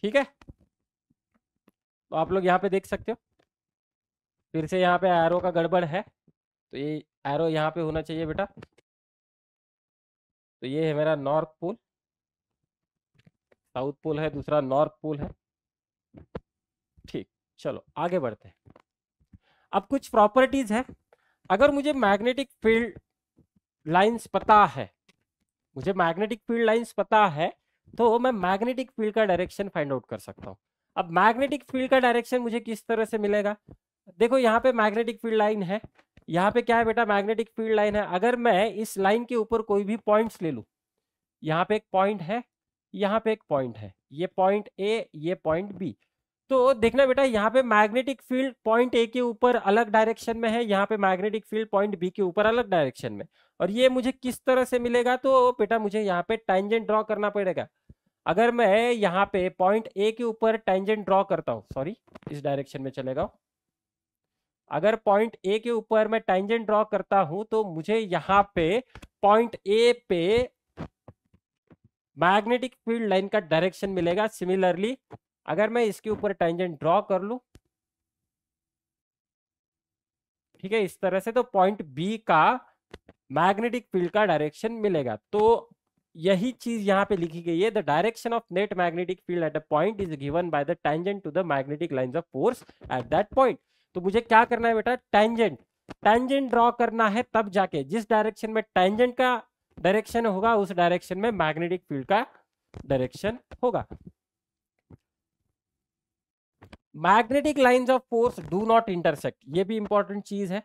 Speaker 1: ठीक है। तो आप लोग यहाँ पे देख सकते हो, फिर से यहाँ पे एरो का गड़बड़ है, तो ये एरो यहाँ पे होना चाहिए बेटा। तो ये है मेरा नॉर्थ पोल, साउथ पोल है, दूसरा नॉर्थ पोल है, ठीक। चलो आगे बढ़ते हैं। अब कुछ प्रॉपर्टीज है, अगर मुझे मैग्नेटिक फील्ड लाइंस पता है, मुझे मैग्नेटिक फील्ड लाइंस पता है तो मैं मैग्नेटिक फील्ड का डायरेक्शन फाइंड आउट कर सकता हूँ। अब मैग्नेटिक फील्ड का डायरेक्शन मुझे किस तरह से मिलेगा, देखो यहाँ पे मैग्नेटिक फील्ड लाइन है, यहाँ पे क्या है बेटा, मैग्नेटिक फील्ड लाइन है। अगर मैं इस लाइन के ऊपर कोई भी पॉइंट्स ले लूं, यहाँ पे एक पॉइंट है, यहाँ पे एक पॉइंट है, ये पॉइंट ए, ये पॉइंट बी, तो देखना बेटा यहाँ पे मैग्नेटिक फील्ड पॉइंट ए के ऊपर अलग डायरेक्शन में है, यहाँ पे मैग्नेटिक फील्ड पॉइंट बी के ऊपर अलग डायरेक्शन में। और ये मुझे किस तरह से मिलेगा, तो बेटा मुझे यहाँ पे टेंजेंट ड्रॉ करना पड़ेगा। अगर मैं यहाँ पे पॉइंट ए के ऊपर टेंजेंट ड्रॉ करता हूँ, सॉरी इस डायरेक्शन में चलेगा, अगर पॉइंट ए के ऊपर मैं टेंजेंट ड्रॉ करता हूं तो मुझे यहाँ पे पॉइंट ए पे मैग्नेटिक फील्ड लाइन का डायरेक्शन मिलेगा। सिमिलरली अगर मैं इसके ऊपर टेंजेंट ड्रॉ कर लूं, ठीक है, इस तरह से, तो पॉइंट बी का मैग्नेटिक फील्ड का डायरेक्शन मिलेगा। तो यही चीज यहां पे लिखी गई है, the direction of net magnetic field at a point is given by the tangent to the magnetic lines of force at that point. तो मुझे क्या करना है बेटा, टेंजेंट ड्रॉ करना है, तब जाके जिस डायरेक्शन में टेंजेंट का डायरेक्शन होगा उस डायरेक्शन में मैग्नेटिक फील्ड का डायरेक्शन होगा। Magnetic lines of force do not intersect, ये भी इंपॉर्टेंट चीज है।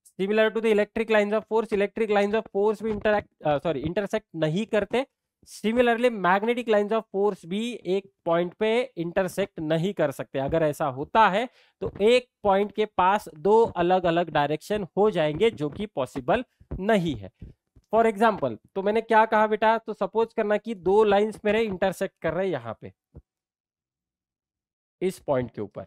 Speaker 1: Similar to the electric lines of force, electric lines of force भी इंटरसेक्ट नहीं करते। Similarly magnetic lines of force भी एक पॉइंट पे इंटरसेक्ट नहीं कर सकते। अगर ऐसा होता है तो एक पॉइंट के पास दो अलग अलग डायरेक्शन हो जाएंगे, जो कि पॉसिबल नहीं है। फॉर एग्जाम्पल, तो मैंने क्या कहा बेटा, तो सपोज करना कि दो लाइंस मेरे इंटरसेक्ट कर रहे हैं यहां पे इस पॉइंट के ऊपर,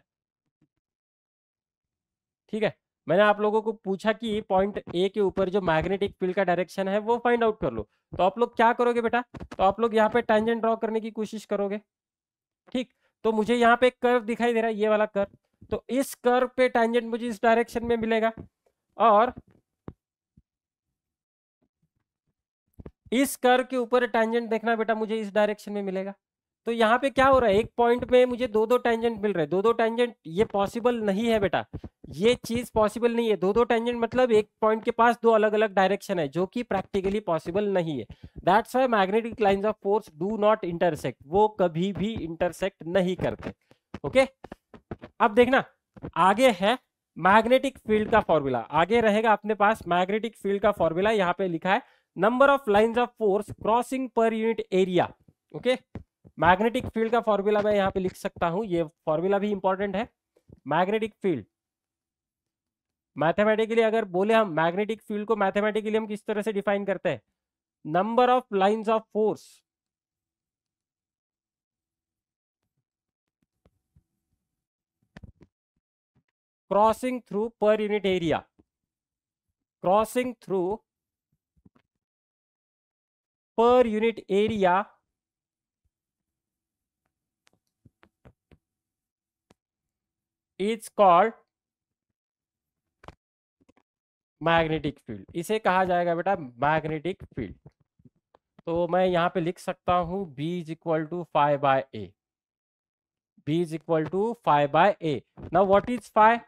Speaker 1: ठीक है। मैंने आप लोगों को पूछा कि पॉइंट ए के ऊपर जो मैग्नेटिक फील्ड का डायरेक्शन है वो फाइंड आउट कर लो। तो आप लोग क्या करोगे बेटा, तो आप लोग यहाँ पे टेंजेंट ड्रॉ करने की कोशिश करोगे, ठीक। तो मुझे यहाँ पे एक कर्व दिखाई दे रहा है, ये वाला कर्व, तो इस कर्व पे टेंजेंट मुझे इस डायरेक्शन में मिलेगा, और इस कर्व के ऊपर टेंजेंट देखना बेटा मुझे इस डायरेक्शन में मिलेगा। तो यहाँ पे क्या हो रहा है, एक पॉइंट में मुझे दो दो टेंजेंट मिल रहे हैं, दो दो टेंजेंट, ये पॉसिबल नहीं है बेटा, ये चीज पॉसिबल नहीं है। दो दो टेंजेंट मतलब एक पॉइंट के पास दो अलग अलग डायरेक्शन है, जो कि प्रैक्टिकली पॉसिबल नहीं है। That's why magnetic lines of force do not intersect, वो कभी भी इंटरसेक्ट नहीं करते। ओके, अब देखना आगे है मैग्नेटिक फील्ड का फॉर्मूला, आगे रहेगा अपने पास मैग्नेटिक फील्ड का फॉर्मूला। यहाँ पे लिखा है number of lines of force crossing per unit area. Okay, magnetic field का फॉर्मूला मैं यहाँ पे लिख सकता हूं, ये फॉर्मूला भी इंपॉर्टेंट है। मैग्नेटिक फील्ड मैथमेटिकली अगर बोले हम, मैग्नेटिक फील्ड को मैथमेटिकली हम किस तरह से डिफाइन करते हैं, number of lines of force crossing through per unit area, crossing through per unit area is called magnetic field. इसे कहा जाएगा बेटा मैग्नेटिक फील्ड। तो मैं यहाँ पे लिख सकता हूं B is equal to phi by A, B is equal to phi by A. Now what is phi,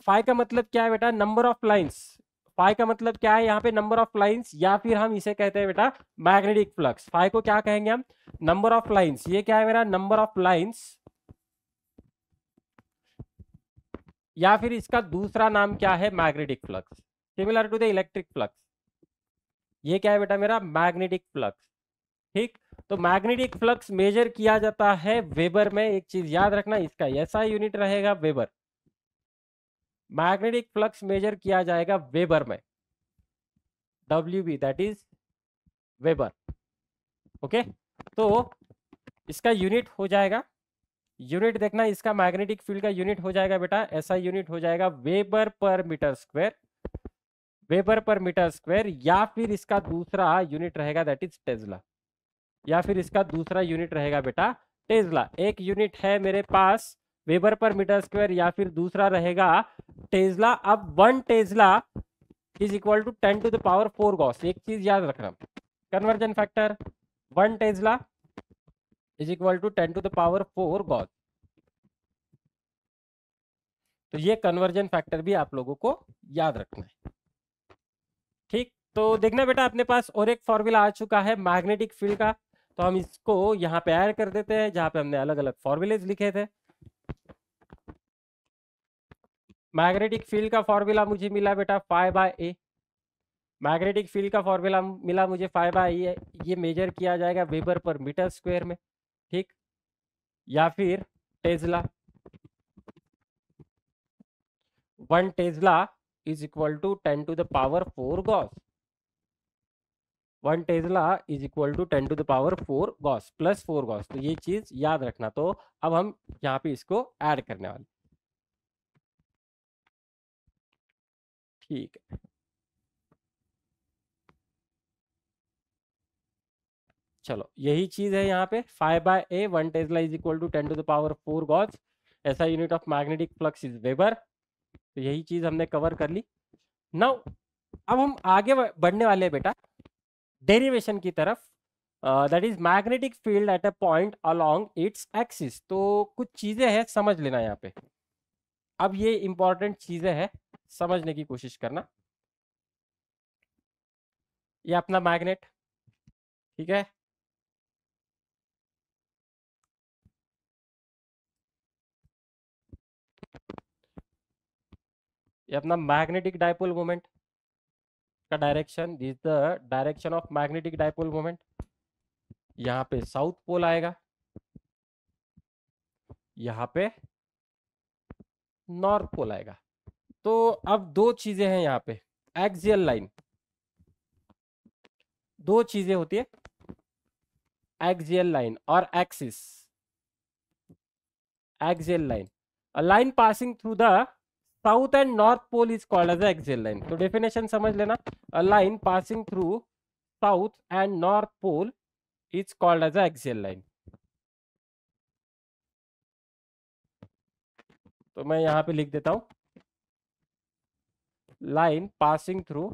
Speaker 1: phi का मतलब क्या है बेटा, नंबर ऑफ लाइंस। फाइव का मतलब क्या है यहाँ पे, नंबर ऑफ लाइंस, या फिर हम इसे कहते हैं बेटा मैग्नेटिक फ्लक्स। फाइव को क्या कहेंगे हम, नंबर ऑफ लाइंस। ये क्या है मेरा, नंबर ऑफ लाइंस, या फिर इसका दूसरा नाम क्या है, magnetic flux, similar to the electric flux. ये क्या है बेटा मेरा, मैग्नेटिक फ्लक्स, ठीक। तो मैग्नेटिक फ्लक्स मेजर किया जाता है वेबर में। एक चीज याद रखना, इसका ऐसा यूनिट रहेगा वेबर। मैग्नेटिक फ्लक्स मेजर किया जाएगा वेबर में, WB that is weber. Okay, तो इसका यूनिट हो जाएगा, यूनिट देखना, इसका मैग्नेटिक फील्ड का यूनिट हो जाएगा बेटा, ऐसा यूनिट हो जाएगा weber per metre square, weber per metre square, या फिर इसका दूसरा यूनिट रहेगा दैट इज टेस्ला, या फिर इसका दूसरा यूनिट रहेगा बेटा टेस्ला। एक यूनिट है मेरे पास वेबर पर मीटर स्क्वायर, या फिर दूसरा रहेगा टेस्ला। अब 1 tesla is equal to 10 to the power 4 gauss. एक चीज याद रखना, conversion factor 1 tesla is equal to 10 to the power 4 gauss. तो ये कन्वर्जन फैक्टर भी आप लोगों को याद रखना है, ठीक। तो देखना बेटा अपने पास और एक फॉर्मूला आ चुका है मैग्नेटिक फील्ड का, तो हम इसको यहाँ पे ऐड कर देते हैं जहां पे हमने अलग अलग फॉर्मूलेज लिखे थे। मैग्नेटिक फील्ड का फॉर्मूला मुझे मिला बेटा 5 बाय ए, मैग्नेटिक फील्ड का फॉर्मूला मिला मुझे 5 बाय ए। ये मेजर किया जाएगा वेबर पर मीटर स्क्वायर में, ठीक, या फिर tesla. 1 tesla is equal to 10 to the power 4 gauss, 1 tesla is equal to 10 to the power 4 gauss plus 4 gauss. तो ये चीज याद रखना। तो अब हम यहाँ पे इसको ऐड करने वाले, ठीक है, चलो यही चीज है यहाँ पे 5/A 1 tesla is equal to 10⁴ gauss, ऐसा unit of magnetic flux is weber. तो यही चीज हमने कवर कर ली। नाउ अब हम आगे बढ़ने वाले हैं बेटा डेरिवेशन की तरफ। That is magnetic field at a point along its axis. तो कुछ चीजें हैं, समझ लेना यहाँ पे। अब ये इंपॉर्टेंट चीजें हैं, समझने की कोशिश करना। ये अपना मैग्नेट, ठीक है, ये अपना मैग्नेटिक डायपोल मोमेंट का direction, this the direction of magnetic dipole moment. यहाँ पे साउथ पोल आएगा, यहाँ पे नॉर्थ पोल आएगा। तो अब दो चीजें हैं यहाँ पे, एक्सियल लाइन, दो चीजें होती है, एक्सियल लाइन और axis. Axial line, a line passing through the south and north pole is called as axial line. तो डेफिनेशन समझ लेना, a line passing through south and north pole is called as axial line. तो मैं यहां पे लिख देता हूं, line passing through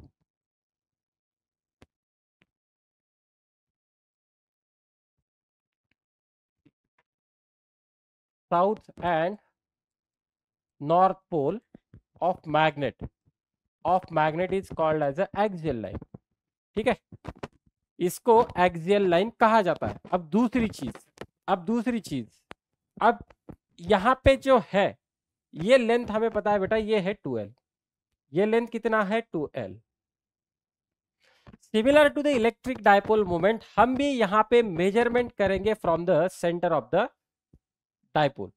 Speaker 1: south and north pole of magnet is called as axial line. ठीक है, इसको एक्सियल लाइन कहा जाता है। अब दूसरी चीज, अब यहां पे जो है ये लेंथ हमें पता है बेटा, ये है 2L, ये लेंथ कितना है 2L। Similar to the electric dipole moment, हम भी यहां पे मेजरमेंट करेंगे from the centre of the dipole.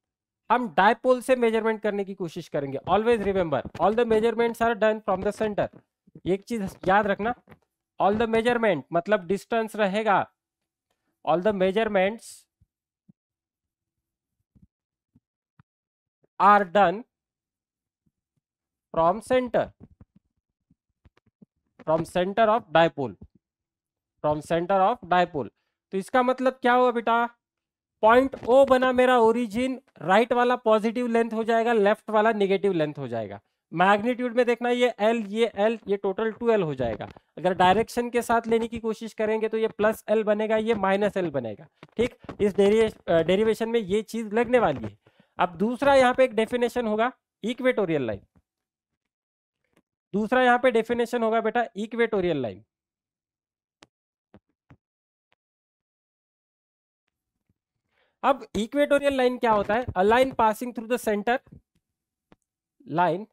Speaker 1: हम डायपोल से मेजरमेंट करने की कोशिश करेंगे। Always remember, all the measurements are done from the centre. एक चीज याद रखना, ऑल द मेजरमेंट मतलब डिस्टेंस रहेगा, all the measurements are done from centre, from centre of dipole, from centre of dipole. तो इसका मतलब क्या हुआ बेटा, पॉइंट O बना मेरा ओरिजिन, राइट वाला पॉजिटिव लेंथ हो जाएगा, लेफ्ट वाला नेगेटिव लेंथ हो जाएगा। मैग्नीट्यूड में देखना, ये L, ये L, ये टोटल 2L हो जाएगा। अगर डायरेक्शन के साथ लेने की कोशिश करेंगे तो ये +L बनेगा, ये -L बनेगा। ठीक, इस डेरिवेशन में ये चीज लगने वाली है। अब दूसरा यहाँ पे एक डेफिनेशन होगा इक्वेटोरियल लाइन, दूसरा यहाँ पे डेफिनेशन होगा बेटा इक्वेटोरियल लाइन। अब इक्वेटोरियल लाइन क्या होता है, अ line passing through the centre, line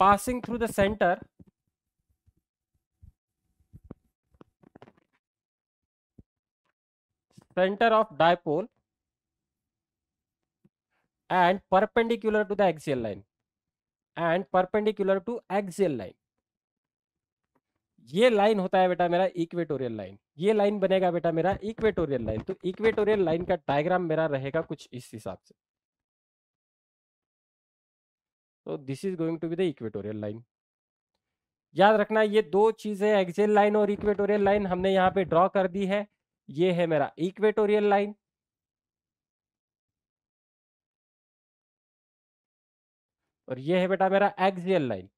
Speaker 1: passing through the center of dipole and perpendicular to the axial line, ये लाइन होता है बेटा मेरा इक्वेटोरियल लाइन। ये लाइन बनेगा बेटा मेरा इक्वेटोरियल लाइन। तो इक्वेटोरियल लाइन का डायग्राम मेरा रहेगा कुछ इस हिसाब से। तो this is going to be the equatorial line. याद रखना, ये दो चीजें एक्सियल लाइन और इक्वेटोरियल लाइन हमने यहाँ पे ड्रॉ कर दी है। ये है मेरा इक्वेटोरियल लाइन, और ये है बेटा मेरा एक्सियल लाइन।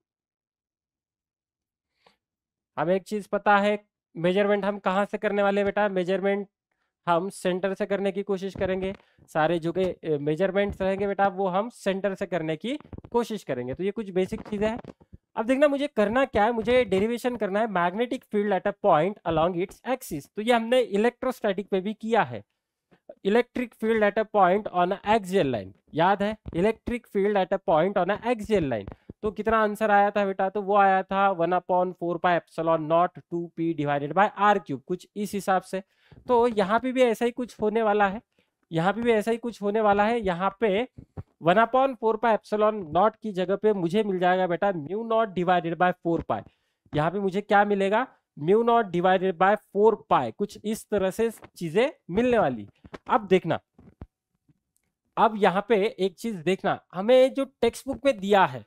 Speaker 1: हमें एक चीज पता है, मेजरमेंट हम कहाँ से करने वाले हैं बेटा, मेजरमेंट हम सेंटर से करने की कोशिश करेंगे। सारे जो के मेजरमेंट्स रहेंगे बेटा वो हम सेंटर से करने की कोशिश करेंगे। तो ये कुछ बेसिक चीजें हैं। अब देखना मुझे करना क्या है, मुझे डेरिवेशन करना है magnetic field at a point along its axis. तो ये हमने इलेक्ट्रोस्टैटिक पे भी किया है, electric field at a point on a axial line. याद है, electric field at a point on a axial line. तो कितना आंसर आया था बेटा, तो वो आया था 1/4πε0 2p डिवाइडेड बाय r³, कुछ इस हिसाब से। तो यहाँ पे भी ऐसा ही कुछ होने वाला है, यहाँ पे भी ऐसा ही कुछ होने वाला है। यहाँ पे 1/4πε0 की जगह पे मुझे मिल जाएगा बेटा μ0 डिवाइडेड बाय 4π। यहाँ पे मुझे क्या मिलेगा, μ0 डिवाइडेड बाय 4π, कुछ इस तरह से चीजें मिलने वाली। अब देखना, अब यहाँ पे एक चीज देखना, हमें जो टेक्स्ट बुक में दिया है,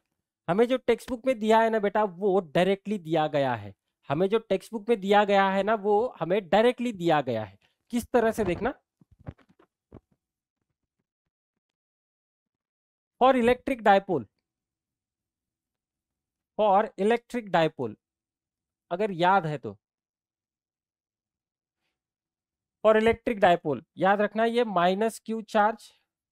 Speaker 1: हमें जो टेक्स्ट बुक में दिया है ना बेटा वो डायरेक्टली दिया गया है। हमें जो टेक्स्ट बुक में दिया गया है ना वो हमें डायरेक्टली दिया गया है। किस तरह से देखना, for electric dipole, for electric dipole अगर याद है तो, फॉर इलेक्ट्रिक डायपोल याद रखना ये माइनस क्यू चार्ज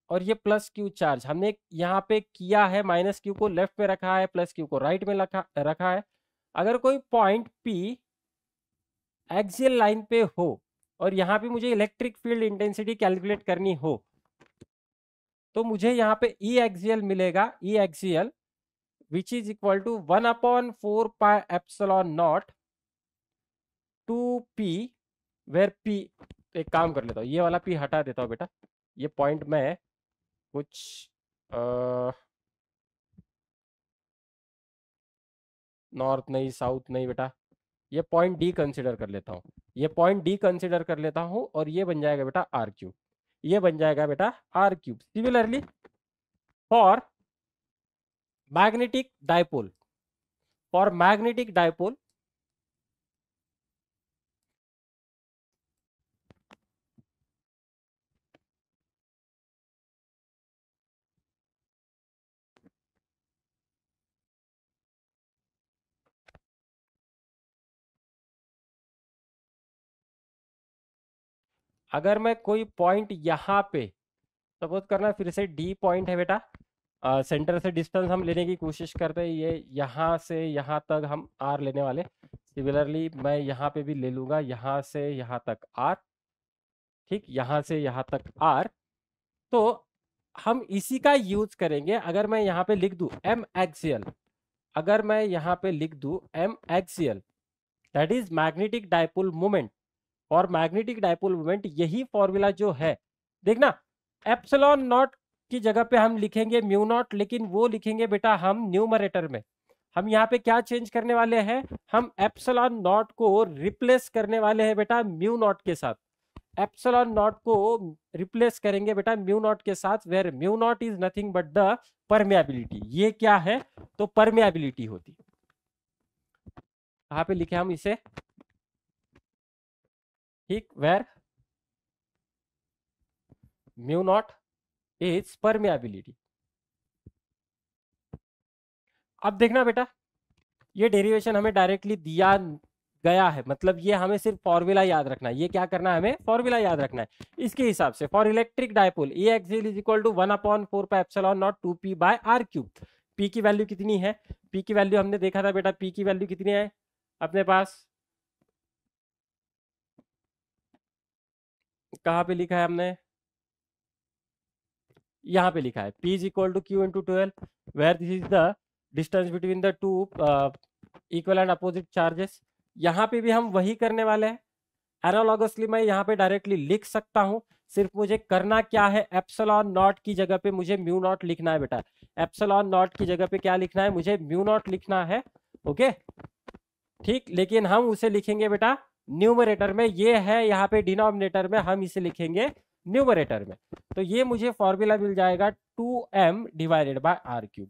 Speaker 1: और ये प्लस क्यू चार्ज हमने यहाँ पे किया है, माइनस क्यू को लेफ्ट में रखा है, प्लस क्यू को राइट में रखा है। अगर कोई पॉइंट पी एक्सियल लाइन पे हो और यहाँ पे मुझे इलेक्ट्रिक फील्ड इंटेंसिटी कैलकुलेट करनी हो तो मुझे यहाँ पे ई एक्सियल मिलेगा, E axial which is equal to 1/4 pi epsilon naught two P, where P, एक काम कर लेता हूँ ये वाला पी हटा देता हूँ बेटा, ये पॉइंट में कुछ नॉर्थ नहीं साउथ नहीं बेटा, ये पॉइंट डी कंसिडर कर लेता हूँ, ये पॉइंट डी कंसिडर कर लेता हूँ और ये बन जाएगा बेटा आर क्यूब, ये बन जाएगा बेटा R cube. Similarly for magnetic dipole, for magnetic dipole अगर मैं कोई पॉइंट यहाँ पे सपोज करना, फिर से डी पॉइंट है बेटा, सेंटर से डिस्टेंस हम लेने की कोशिश करते हैं, ये यहाँ से यहाँ तक हम आर लेने वाले। सिमिलरली मैं यहाँ पे भी ले लूंगा यहाँ से यहाँ तक आर, ठीक, यहाँ से यहाँ तक आर। तो हम इसी का यूज करेंगे। अगर मैं यहाँ पे लिख दूं एम एक्सियल, अगर मैं यहाँ पे लिख दूं M axial that is magnetic dipole moment, और मैग्नेटिक डायपोल मोमेंट यही फॉर्मूला जो है देखना, एप्सिलॉन नॉट की जगह पे हम लिखेंगे म्यू नॉट, लेकिन वो लिखेंगे बेटा हम न्यूमरेटर में। हम यहाँ पे क्या चेंज करने वाले हैं, हम एप्सिलॉन नॉट को रिप्लेस करने वाले हैं बेटा म्यू नॉट के साथ, एप्सिलॉन नॉट को रिप्लेस करेंगे बेटा म्यू नॉट के साथ, where mu nought is nothing but the permeability. ये क्या है, तो परमेबिलिटी होती, कहाँ पे लिखे हम इसे, ठीक, where mu nought is permeability. अब देखना बेटा ये डेरिवेशन हमें डायरेक्टली दिया गया है, मतलब ये हमें सिर्फ फॉर्मूला याद रखना है, ये क्या करना है हमें फॉर्मूला याद रखना है। इसके हिसाब से for electric dipole A axial is equal to 1/4 pi epsilon nought 2p/r cube. P की वैल्यू कितनी है, पी की वैल्यू हमने देखा था बेटा, पी की वैल्यू कितनी है अपने पास, कहाँ पे लिखा है हमने, यहाँ पे लिखा है P is equal to Q into 12 where this is the distance between the two equal and opposite charges. यहाँ पे भी हम वही करने वाले हैं। एनालॉगसली मैं यहाँ पे डायरेक्टली लिख सकता हूँ, सिर्फ मुझे करना क्या है, एप्सिलॉन नॉट की जगह पे मुझे म्यू नॉट लिखना है बेटा, एप्सिलॉन नॉट की जगह पे क्या लिखना है, मुझे म्यू नॉट लिखना है, ओके ठीक। लेकिन हम उसे लिखेंगे बेटा न्यूमरेटर में, ये है यहाँ पे डिनोमिनेटर में, हम इसे लिखेंगे न्यूमरेटर में। तो ये मुझे फॉर्मूला मिल जाएगा 2m divided by R cube.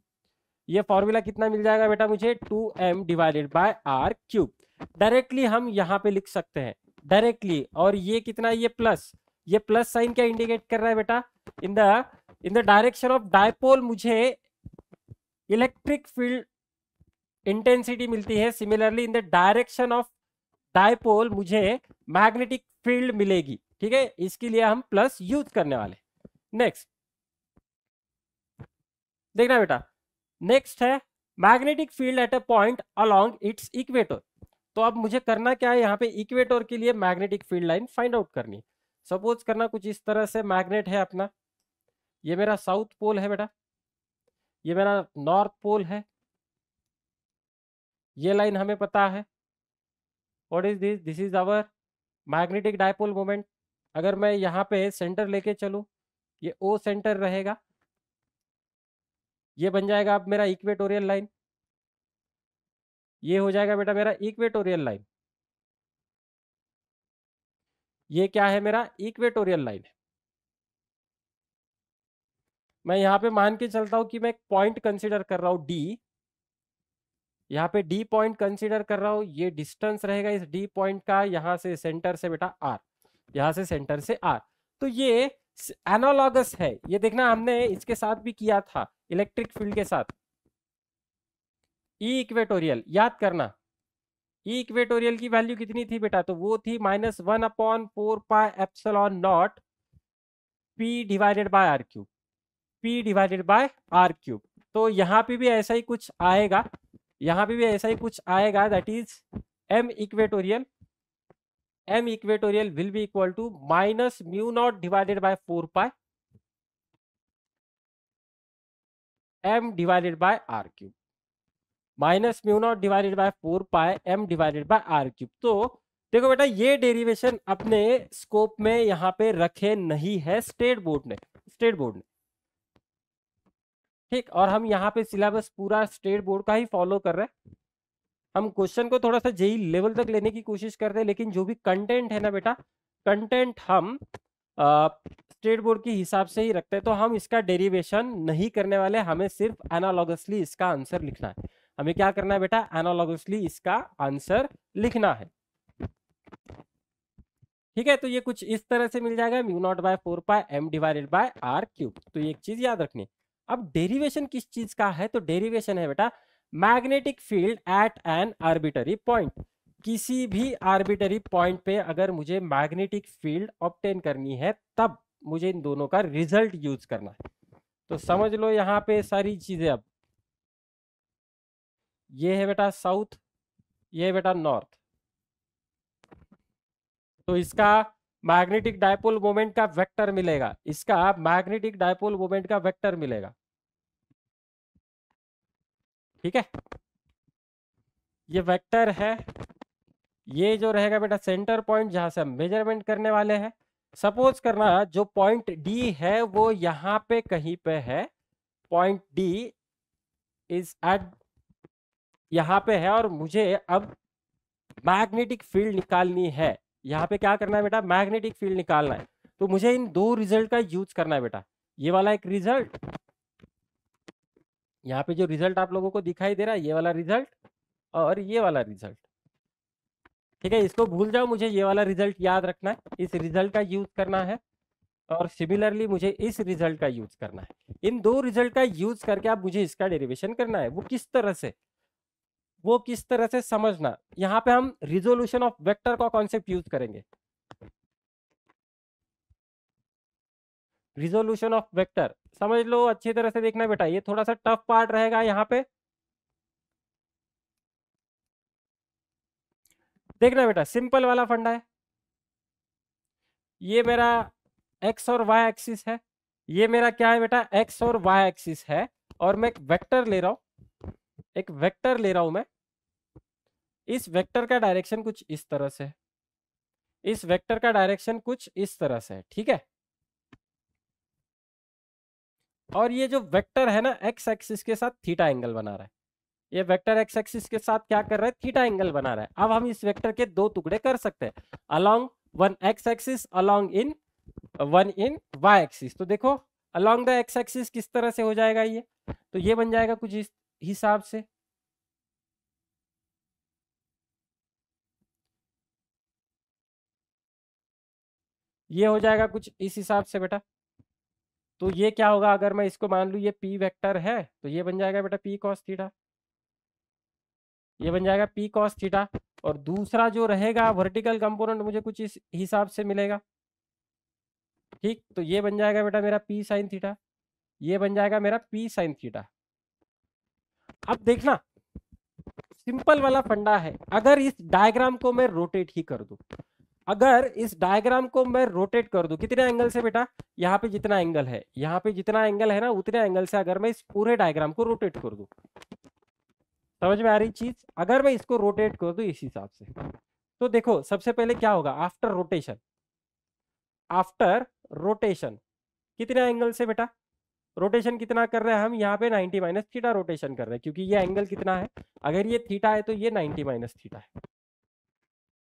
Speaker 1: ये फॉर्मूला कितना मिल जाएगा बेटा मुझे, 2m divided by R cube. Directly हम यहाँ पे लिख सकते हैं डायरेक्टली, और ये कितना, ये प्लस साइन क्या इंडिकेट कर रहा है बेटा, in the direction of dipole मुझे इलेक्ट्रिक फील्ड इंटेंसिटी मिलती है, similarly in the direction of dipole मुझे मैग्नेटिक फील्ड मिलेगी, ठीक है, इसके लिए हम प्लस यूज करने वाले। नेक्स्ट देखना बेटा, नेक्स्ट है magnetic field at a point along it's equator. तो अब मुझे करना क्या है, यहाँ पे इक्वेटर के लिए magnetic field line find out करनी। सपोज करना कुछ इस तरह से मैग्नेट है अपना, ये मेरा साउथ पोल है बेटा, ये मेरा नॉर्थ पोल है, ये लाइन हमें पता है what is this, this is our magnetic dipole moment. अगर मैं यहाँ पे सेंटर लेके चलूं, ये ओ सेंटर रहेगा, ये बन जाएगा अब मेरा इक्वेटोरियल लाइन, ये हो जाएगा बेटा मेरा इक्वेटोरियल लाइन, ये क्या है मेरा इक्वेटोरियल लाइन है। मैं यहाँ पे मान के चलता हूँ कि मैं एक पॉइंट कंसिडर कर रहा हूँ डी, यहाँ पे डी पॉइंट कंसीडर कर रहा हूँ, ये डिस्टेंस रहेगा इस डी पॉइंट का यहाँ से सेंटर से बेटा आर, यहाँ से सेंटर से आर। तो ये एनालॉगस है, ये देखना हमने इसके साथ भी किया था इलेक्ट्रिक फील्ड के साथ। ई इक्वेटोरियल याद करना, ई इक्वेटोरियल की वैल्यू कितनी थी बेटा, तो वो थी -1/4πε0 P divided by R cube, P divided by R cube. तो यहाँ पे भी ऐसा ही कुछ आएगा, यहाँ पे भी ऐसा ही कुछ आएगा, that is M equatorial, M equatorial will be equal to -μ0 divided by 4π M divided by R cube, -μ0 divided by 4π M divided by R cube. तो देखो बेटा ये डेरिवेशन अपने स्कोप में यहाँ पे रखे नहीं है स्टेट बोर्ड ने, स्टेट बोर्ड ने, ठीक। और हम यहाँ पे सिलेबस पूरा स्टेट बोर्ड का ही फॉलो कर रहे हैं। हम क्वेश्चन को थोड़ा सा जेई लेवल तक लेने की कोशिश करते हैं, लेकिन जो भी कंटेंट है ना बेटा, कंटेंट हम स्टेट बोर्ड के हिसाब से ही रखते हैं। तो हम इसका डेरिवेशन नहीं करने वाले, हमें सिर्फ एनालॉगसली इसका आंसर लिखना है। हमें क्या करना है बेटा, एनालॉगसली इसका आंसर लिखना है, ठीक है। तो ये कुछ इस तरह से मिल जाएगा μ0/4π m divided by R cube. तो ये एक चीज याद रखनी। अब डेरिवेशन किस चीज का है, तो डेरिवेशन है बेटा magnetic field eight N arbitrary point. किसी भी आर्बिटरी पॉइंट पे अगर मुझे मैग्नेटिक फील्ड ऑब्टेन करनी है तब मुझे इन दोनों का रिजल्ट यूज करना है। तो समझ लो यहाँ पे सारी चीजें। अब ये है बेटा साउथ, ये है बेटा नॉर्थ, तो इसका मैग्नेटिक डायपोल मोमेंट का वेक्टर मिलेगा, इसका मैग्नेटिक डायपोल मोमेंट का वेक्टर मिलेगा, ठीक है। ये वेक्टर है, ये जो रहेगा बेटा सेंटर पॉइंट जहां से हम मेजरमेंट करने वाले हैं। सपोज करना जो पॉइंट डी है वो यहाँ पे कहीं पे है, पॉइंट डी इज एट यहाँ पे है, और मुझे अब मैग्नेटिक फील्ड निकालनी है। यहाँ पे क्या करना है बेटा, मैग्नेटिक फील्ड निकालना है। तो मुझे इन दो रिजल्ट का यूज करना है बेटा। ये वाला एक रिजल्ट, यहाँ पे जो रिजल्ट आप लोगों को दिखाई दे रहा है, ये वाला रिजल्ट और ये वाला रिजल्ट, ठीक है। इसको भूल जाओ, मुझे ये वाला रिजल्ट याद रखना है, इस रिजल्ट का यूज करना है, और सिमिलरली मुझे इस रिजल्ट का यूज करना है। इन दो रिजल्ट का यूज करके आप मुझे इसका डेरिवेशन करना है। वो किस तरह से, वो किस तरह से समझना। यहाँ पे हम रिजोल्यूशन ऑफ वेक्टर का कॉन्सेप्ट यूज करेंगे। रिजोल्यूशन ऑफ वेक्टर समझ लो, अच्छी तरह से देखना बेटा, ये थोड़ा सा टफ पार्ट रहेगा। यहाँ पे देखना बेटा, सिंपल वाला फंडा है। ये मेरा एक्स और वाई एक्सिस है, ये मेरा क्या है बेटा, एक्स और वाई एक्सिस है, और मैं एक वेक्टर ले रहा हूं, एक वेक्टर ले रहा हूं मैं। इस वेक्टर का डायरेक्शन कुछ इस तरह से, इस वेक्टर का डायरेक्शन कुछ इस तरह से है, ठीक है। और ये जो वेक्टर है ना, एक्स एक्सिस के साथ थीटा एंगल बना रहा है। ये वेक्टर एक्स एक्सिस के साथ क्या कर रहा है, थीटा एंगल बना रहा है। अब हम इस वेक्टर के दो टुकड़े कर सकते हैं, along one X axis, along in one in Y axis. तो देखो अलोंग द एक्स एक्सिस किस तरह से हो जाएगा ये, तो ये बन जाएगा कुछ इस हिसाब से। ये हो जाएगा कुछ इस हिसाब से बेटा। तो ये क्या होगा, अगर मैं इसको मान लू ये पी वेक्टर है, तो ये बन जाएगा बेटा पी कॉस थीटा, ये बन जाएगा पी कॉस थीटा। और दूसरा जो रहेगा वर्टिकल कंपोनेंट मुझे कुछ इस हिसाब से मिलेगा, ठीक। तो ये बन जाएगा बेटा मेरा पी साइन थीटा, ये बन जाएगा मेरा पी साइन थीटा। अब देखना सिंपल वाला फंडा है, अगर इस डायग्राम को मैं रोटेट ही कर दूं, अगर इस डायग्राम को मैं रोटेट कर दूं कितने एंगल से बेटा, यहाँ पे जितना एंगल है, यहाँ पे जितना एंगल है ना, उतने एंगल से अगर मैं इस पूरे डायग्राम को रोटेट कर दूं, समझ में आ रही चीज। अगर मैं इसको रोटेट कर दूं इस हिसाब से, तो देखो सबसे पहले क्या होगा, आफ्टर रोटेशन, आफ्टर रोटेशन कितने एंगल से बेटा, रोटेशन कितना कर रहे हैं हम यहाँ पे 90 माइनस थीटा रोटेशन कर रहे हैं, क्योंकि ये एंगल कितना है, अगर ये थीटा है तो ये 90 माइनस थीटा है।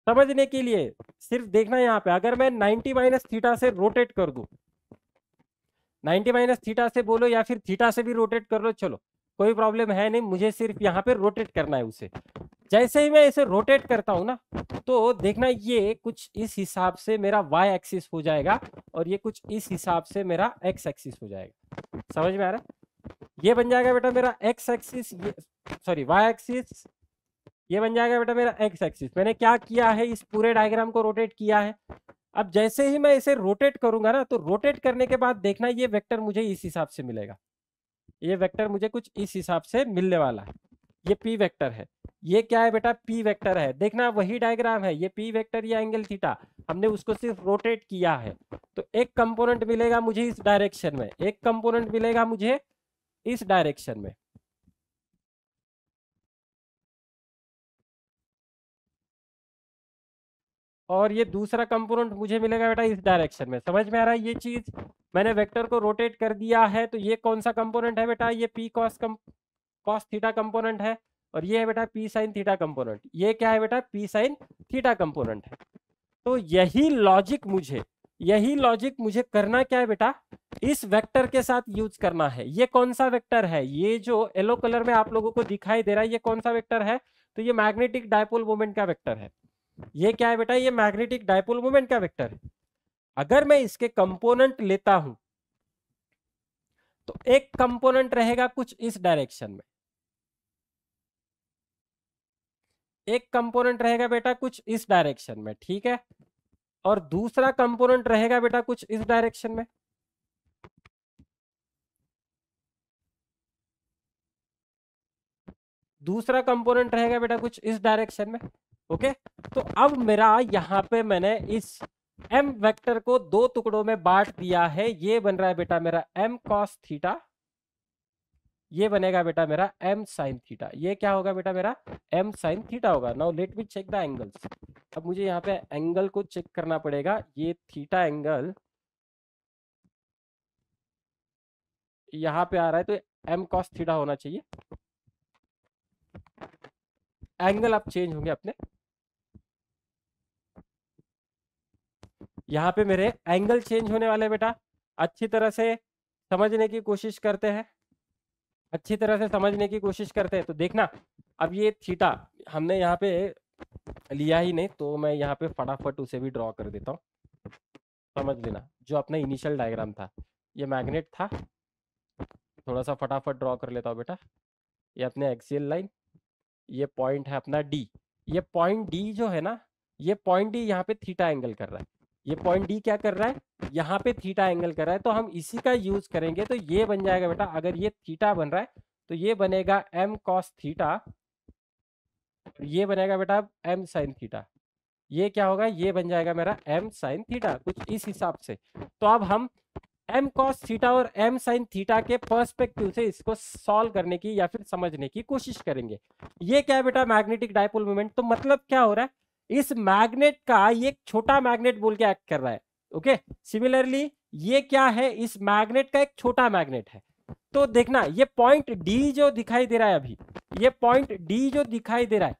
Speaker 1: समझने के लिए सिर्फ देखना यहाँ पे, अगर मैं 90 माइनस थीटा से रोटेट कर दूं, 90 माइनस थीटा से बोलो या फिर थीटा से भी रोटेट कर लो, चलो कोई प्रॉब्लम है नहीं, मुझे सिर्फ यहाँ पे रोटेट करना है उसे। जैसे ही मैं इसे रोटेट करता हूँ ना, तो देखना ये कुछ इस हिसाब से मेरा वाई एक्सिस हो जाएगा और ये कुछ इस हिसाब से मेरा एक्स एक्सिस हो जाएगा। समझ में आ रहा है? ये बन जाएगा बेटा मेरा एक्स एक्सिस, ये सॉरी वाई एक्सिस, ये बन जाएगा बेटा मेरा एक्स एक्सिस। मैंने क्या किया है, इस पूरे डायग्राम को रोटेट किया है। अब जैसे ही मैं इसे रोटेट करूंगा ना, तो रोटेट करने के बाद देखना ये वेक्टर मुझे इस हिसाब से मिलेगा, ये वेक्टर मुझे कुछ इस हिसाब से मिलने वाला है। ये पी वेक्टर है, ये क्या है बेटा, पी वेक्टर है। देखना वही डायग्राम है, ये पी वेक्टर, ये एंगल थीटा, हमने उसको सिर्फ रोटेट किया है। तो एक कंपोनेंट मिलेगा मुझे इस डायरेक्शन में, एक कंपोनेंट मिलेगा मुझे इस डायरेक्शन में, और ये दूसरा कंपोनेंट मुझे मिलेगा बेटा इस डायरेक्शन में। समझ में आ रहा है ये चीज? मैंने वेक्टर को रोटेट कर दिया है, तो ये कौन सा कंपोनेंट है बेटा, ये पी कॉस थीटा कंपोनेंट है, और ये है बेटा पी साइन थीटा कंपोनेंट। ये क्या है बेटा, पी साइन थीटा कंपोनेंट है। तो यही लॉजिक मुझे करना क्या है बेटा, इस वेक्टर के साथ यूज करना है। ये कौन सा वेक्टर है, ये जो येलो कलर में आप लोगों को दिखाई दे रहा है, ये कौन सा वेक्टर है, तो ये मैग्नेटिक डायपोल मोमेंट का वेक्टर है। ये क्या है बेटा, ये मैग्नेटिक डायपोल मोमेंट का वेक्टर है। अगर मैं इसके कंपोनेंट लेता हूं, तो एक कंपोनेंट रहेगा कुछ इस डायरेक्शन में, एक कंपोनेंट रहेगा बेटा कुछ इस डायरेक्शन में, ठीक है, और दूसरा कंपोनेंट रहेगा बेटा कुछ इस डायरेक्शन में। दूसरा कंपोनेंट रहेगा बेटा कुछ इस डायरेक्शन में। ओके, तो अब मेरा यहां पे मैंने इस एम वेक्टर को दो टुकड़ों में बांट दिया है। ये बन रहा है बेटा मेरा एम कॉस थीटा, ये बनेगा बेटा मेरा एम साइन थीटा। ये क्या होगा बेटा मेरा एम साइन थीटा होगा। Now let me check the angles. अब मुझे यहाँ पे एंगल को चेक करना पड़ेगा। ये थीटा एंगल यहाँ पे आ रहा है, तो एम कॉस थीटा होना चाहिए। एंगल अब चेंज होंगे अपने, यहाँ पे मेरे एंगल चेंज होने वाले बेटा। अच्छी तरह से समझने की कोशिश करते हैं, अच्छी तरह से समझने की कोशिश करते हैं। तो देखना, अब ये थीटा हमने यहाँ पे लिया ही नहीं, तो मैं यहाँ पे फटाफट उसे भी ड्रॉ कर देता हूँ। समझ लेना, जो अपना इनिशियल डायग्राम था, ये मैग्नेट था। थोड़ा सा फटाफट ड्रॉ कर लेता हूँ बेटा। ये अपने एक्सियल लाइन, ये पॉइंट है अपना डी। ये पॉइंट डी जो है ना, ये पॉइंट डी यहाँ पे थीटा एंगल कर रहा है। ये पॉइंट डी क्या कर रहा है, यहाँ पे थीटा एंगल कर रहा है। तो हम इसी का यूज करेंगे। तो ये बन जाएगा बेटा, अगर ये थीटा बन रहा है तो ये बनेगा एम कॉस थीटा, ये बनेगा बेटा एम साइन थीटा। ये क्या होगा, ये बन जाएगा मेरा एम साइन थीटा, कुछ इस हिसाब से। तो अब हम एम कॉस थीटा और एम साइन थीटा के पर्सपेक्टिव से इसको सॉल्व करने की या फिर समझने की कोशिश करेंगे। ये क्या है बेटा, मैग्नेटिक डायपोल मोमेंट। तो मतलब क्या हो रहा है, इस मैग्नेट का ये छोटा मैग्नेट बोल के एक्ट कर रहा है। ओके, सिमिलरली ये क्या है, इस मैग्नेट का एक छोटा मैग्नेट है। तो देखना, ये पॉइंट डी जो दिखाई दे रहा है अभी, ये पॉइंट डी जो दिखाई दे रहा है,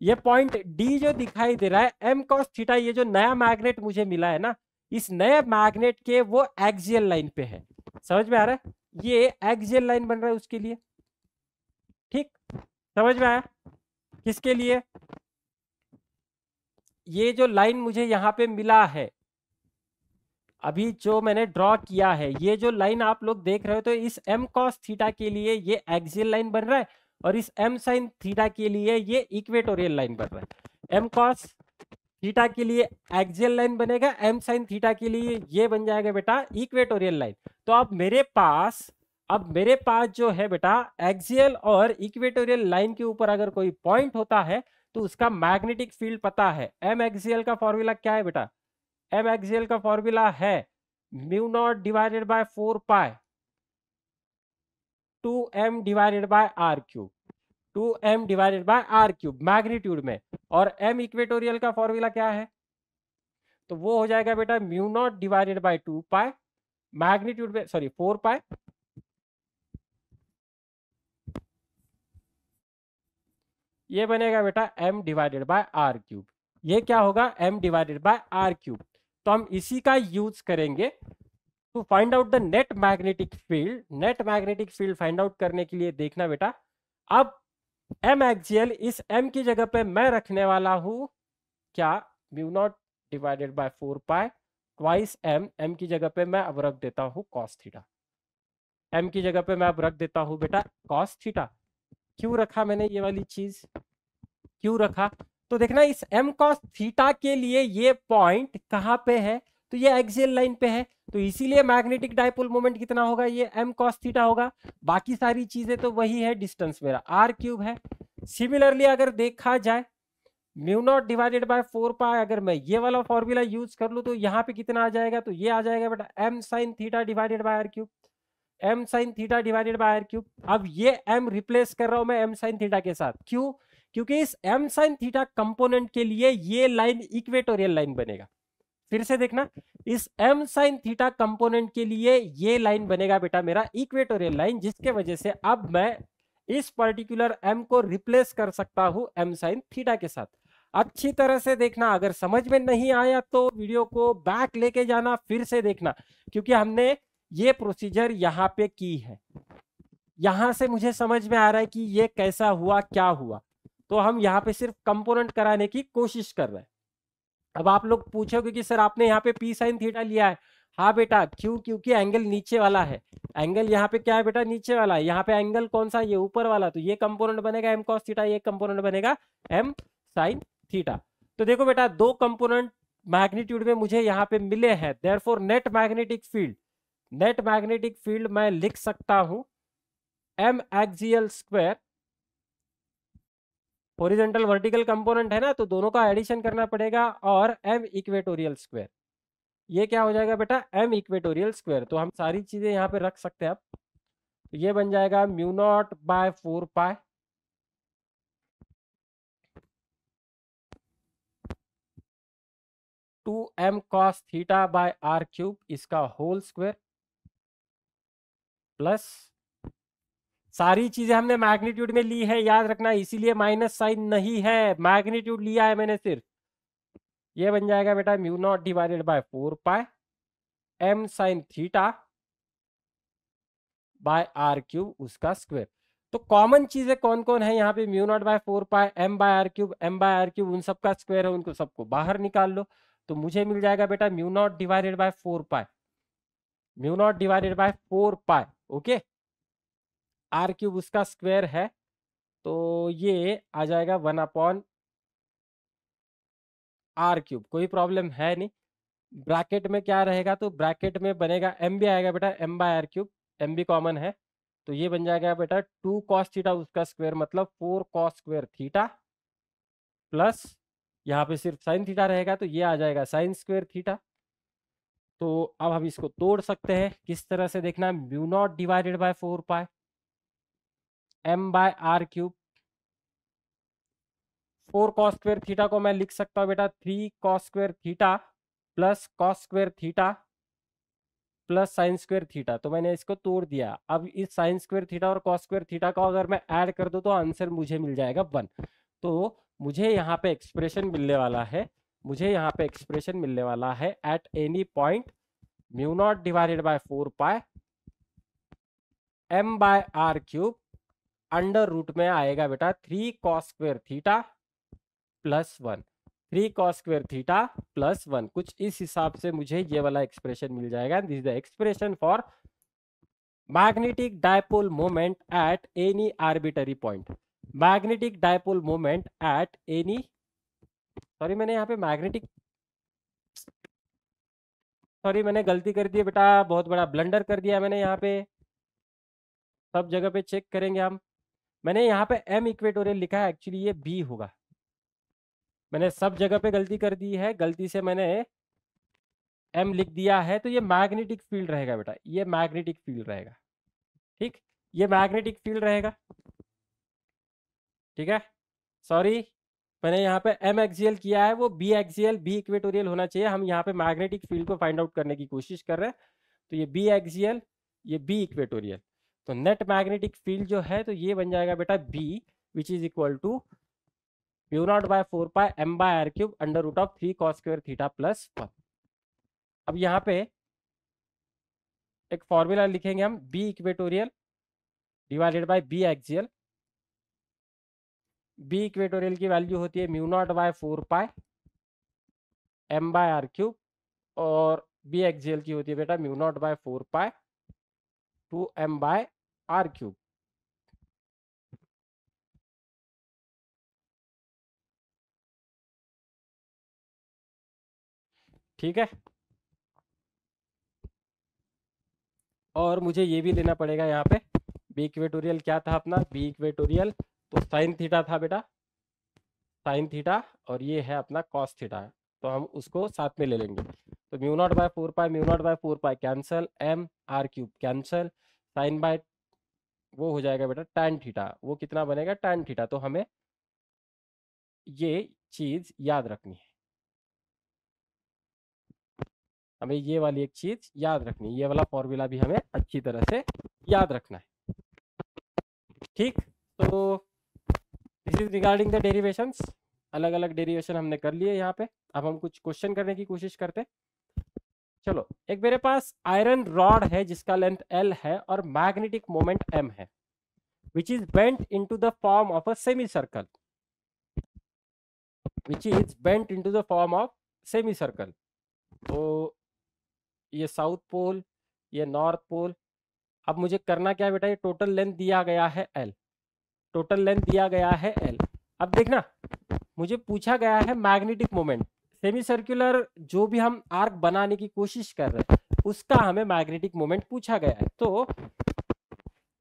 Speaker 1: ये पॉइंट डी जो दिखाई दे रहा है, एम कॉस थीटा, ये जो नया मैग्नेट मुझे मिला है ना, इस नए मैग्नेट के वो एक्सियल लाइन पे है। समझ में आ रहा है, ये एक्सियल लाइन बन रहा है उसके लिए। ठीक, समझ में आया किसके लिए, ये जो लाइन मुझे यहाँ पे मिला है अभी, जो मैंने ड्रॉ किया है, ये जो लाइन आप लोग देख रहे हो, तो इस एम कॉस थीटा के लिए ये एक्सियल लाइन बन रहा है, और इस एम साइन थीटा के लिए ये इक्वेटोरियल लाइन बन रहा है। एम कॉस थीटा के लिए एक्सियल लाइन बनेगा, एम साइन थीटा के लिए ये बन जाएगा बेटा इक्वेटोरियल लाइन। तो अब मेरे पास जो है बेटा, एक्सियल और इक्वेटोरियल लाइन के ऊपर अगर कोई पॉइंट होता है तो उसका मैग्नेटिक फील्ड पता है। एम एक्सियल का फॉर्मूला क्या है बेटा, एम एक्सियल का फॉर्मूला है mu not divided by 4 pi 2m divided by R cube, 2m divided by R cube magnitude में। और m इक्वेटोरियल का फॉर्मूला क्या है, तो वो हो जाएगा बेटा mu not divided by 2 pi magnitude में, सॉरी 4 पाई, ये बनेगा बेटा m divided by R cube. ये क्या होगा, m divided by R cube. तो हम इसी का यूज करेंगे to find out the net magnetic field, net magnetic field find out करने के लिए देखना बेटा, अब एम एक्सियल, इस एम की जगह पे मैं रखने वाला हूं क्या, mu not divided by 4 pi twice M, M की जगह पे मैं अब रख देता हूं कॉस थीटा, एम की जगह पे मैं अब रख देता हूं बेटा कॉस थीटा। क्यों रखा मैंने ये वाली चीज, क्यों रखा, तो देखना इस एम कॉस थीटा के लिए ये पॉइंट कहां पे है, तो ये एक्सियल लाइन पे है, तो इसीलिए मैग्नेटिक डाइपोल मोमेंट कितना होगा, ये एम कॉस थीटा होगा। बाकी सारी चीजें तो वही है, डिस्टेंस मेरा आर क्यूब है। सिमिलरली अगर देखा जाए म्यू नॉट डिवाइडेड बाय 4 पाई, अगर मैं ये वाला फॉर्मूला यूज कर लूं तो यहाँ पे कितना आ जाएगा, तो ये आ जाएगा बेटा M sine theta divided by R cube, M sine theta divided by R cube. अब ये एम रिप्लेस कर रहा हूं मैं एम साइन थीटा के साथ, क्यों, क्योंकि इस एम साइन थीटा कंपोनेंट के लिए ये लाइन इक्वेटोरियल लाइन बनेगा। फिर से देखना, इस एम साइन थीटा कंपोनेंट के लिए ये लाइन बनेगा बेटा मेरा इक्वेटोरियल लाइन, जिसके वजह से अब मैं इस पर्टिकुलर एम को रिप्लेस कर सकता हूं एम साइन थीटा के साथ। अच्छी तरह से देखना, अगर समझ में नहीं आया तो वीडियो को बैक लेके जाना, फिर से देखना, क्योंकि हमने ये प्रोसीजर यहाँ पे की है, यहां से मुझे समझ में आ रहा है कि ये कैसा हुआ क्या हुआ, तो हम यहाँ पे सिर्फ कंपोनेंट कराने की कोशिश कर रहे हैं। अब आप लोग पूछोगे कि सर आपने यहाँ पे पी साइन थीटा लिया है, हाँ बेटा, क्यों, क्योंकि एंगल नीचे वाला है, एंगल यहाँ पे क्या है बेटा, नीचे वाला है, यहाँ पे एंगल कौन सा, ये ऊपर वाला, तो ये कंपोनेंट बनेगा एम कॉस थीटा, ये कंपोनेंट बनेगा एम साइन थीटा। तो देखो बेटा, दो कंपोनेंट मैग्नीट्यूड में मुझे यहाँ पे मिले हैं, therefore net magnetic field, net magnetic field मैं लिख सकता हूं M axial square, horizontal vertical component है ना, तो दोनों का एडिशन करना पड़ेगा, और एम इक्वेटोरियल स्क्वायर, ये क्या हो जाएगा बेटा एम इक्वेटोरियल स्क्वायर। तो हम सारी चीजें यहाँ पे रख सकते हैं अब, तो ये बन जाएगा mu not by 4 pi 2m cos theta by R cube, इसका होल स्क्वायर, प्लस सारी चीजें हमने मैग्नीट्यूड में ली है, याद रखना, इसीलिए माइनस साइन नहीं है, मैग्नीट्यूड लिया है मैंने सिर्फ। ये बन जाएगा बेटा mu not divided by 4 pi M sine theta by R cube, उसका स्क्वायर। तो कॉमन चीजें कौन कौन है यहाँ पे, mu not by 4 pi M by R cube, M by R cube, उन सबका स्क्वायर है, उनको सबको बाहर निकाल लो, तो मुझे मिल जाएगा बेटा mu not divided by 4 pi, mu not divided by 4 pi, okay, R cube उसका स्क्वायर है, तो ये आ जाएगा 1 आर क्यूब, कोई प्रॉब्लम है नहीं। ब्रैकेट में क्या रहेगा, तो ब्रैकेट में बनेगा एम भी आएगा बेटा M by R cube, M भी कॉमन है, तो ये बन जाएगा बेटा 2 कॉस थीटा उसका स्क्वायर, मतलब 4 कॉस स्क्वायर थीटा, प्लस यहाँ पे सिर्फ साइन थीटा रहेगा, तो ये आ जाएगा साइन स्क्वायर थीटा। तो अब हम इसको तोड़ सकते हैं, किस तरह से देखना, mu not divided by 4 pi M by R cube, 4 cos square theta को मैं लिख सकता हूँ बेटा 3 cos square theta plus cos square theta plus sine square theta, तो मैंने इसको तोड़ दिया। अब इस साइन स्क्वायर थीटा और कॉस स्क्वायर थीटा को अगर मैं ऐड कर दूं तो आंसर मुझे मिल जाएगा 1। तो मुझे यहाँ पे एक्सप्रेशन मिलने वाला है, मुझे यहाँ पे एक्सप्रेशन मिलने वाला है at any point mu not divided by 4 pi M by R cube under root में आएगा बेटा 3 cos square theta plus 1, 3 cos square theta plus 1, कुछ इस हिसाब से मुझे ये वाला एक्सप्रेशन मिल जाएगा। This is the expression for magnetic dipole moment at any arbitrary point, magnetic dipole moment at any, sorry मैंने यहाँ पे मैग्नेटिक, सॉरी मैंने गलती कर दी है बेटा, बहुत बड़ा ब्लंडर कर दिया मैंने यहाँ पे, सब जगह पे चेक करेंगे हम, मैंने यहाँ पे एम इक्वेटोरियल लिखा है, एक्चुअली ये बी होगा, मैंने सब जगह पे गलती कर दी है, गलती से मैंने एम लिख दिया है, तो ये मैग्नेटिक फील्ड रहेगा बेटा, ये मैग्नेटिक फील्ड रहेगा, ठीक, ये मैग्नेटिक फील्ड रहेगा, ठीक है, सॉरी मैंने यहाँ पे एम एक्सियल किया है, वो बी एक्सियल, बी इक्वेटोरियल होना चाहिए, हम यहाँ पे मैग्नेटिक फील्ड को फाइंड आउट करने की कोशिश कर रहे हैं, तो ये बी एक्सियल, ये बी इक्वेटोरियल, तो नेट मैग्नेटिक फील्ड जो है तो ये बन जाएगा बेटा B which is equal to mu not by 4 pi M by R cube under root of 3 cos square theta plus 1। अब यहाँ पे एक फॉर्मूला लिखेंगे हम, B equatorial divided by B axial. B equatorial की वैल्यू होती है mu not by 4 pi M by R cube, और बी एक्सियल की होती है बेटा mu not by 4 pi 2 M by R cube. ठीक है, और मुझे ये भी लेना पड़ेगा यहाँ पे, बी इक्वेटोरियल क्या था अपना, बी इक्वेटोरियल तो साइन थीटा था बेटा, साइन थीटा, और ये है अपना कॉस थीटा, तो हम उसको साथ में ले लेंगे। तो mu not by 4 pi, mu not by 4 pi cancel, M R cube cancel, sine by वो हो जाएगा बेटा टैन थीटा, वो कितना बनेगा टैन थीटा। तो हमें ये चीज याद रखनी है, हमें ये वाली एक चीज याद रखनी है, ये वाला फॉर्मूला भी हमें अच्छी तरह से याद रखना है। ठीक, तो this is regarding the derivations. अलग अलग डेरिवेशन हमने कर लिए यहाँ पे। अब हम कुछ क्वेश्चन करने की कोशिश करते हैं। चलो, एक मेरे पास आयरन रॉड है जिसका लेंथ L है और मैग्नेटिक मोमेंट M है, which is bent into the form of a semicircle, which is bent into the form of semicircle। तो ये साउथ पोल, ये नॉर्थ पोल। अब मुझे करना क्या है बेटा, ये टोटल लेंथ दिया गया है L, टोटल लेंथ दिया गया है L। अब देखना, मुझे पूछा गया है मैग्नेटिक मोमेंट, सेमी सर्कुलर जो भी हम आर्क बनाने की कोशिश कर रहे हैं उसका हमें मैग्नेटिक मोमेंट पूछा गया है। तो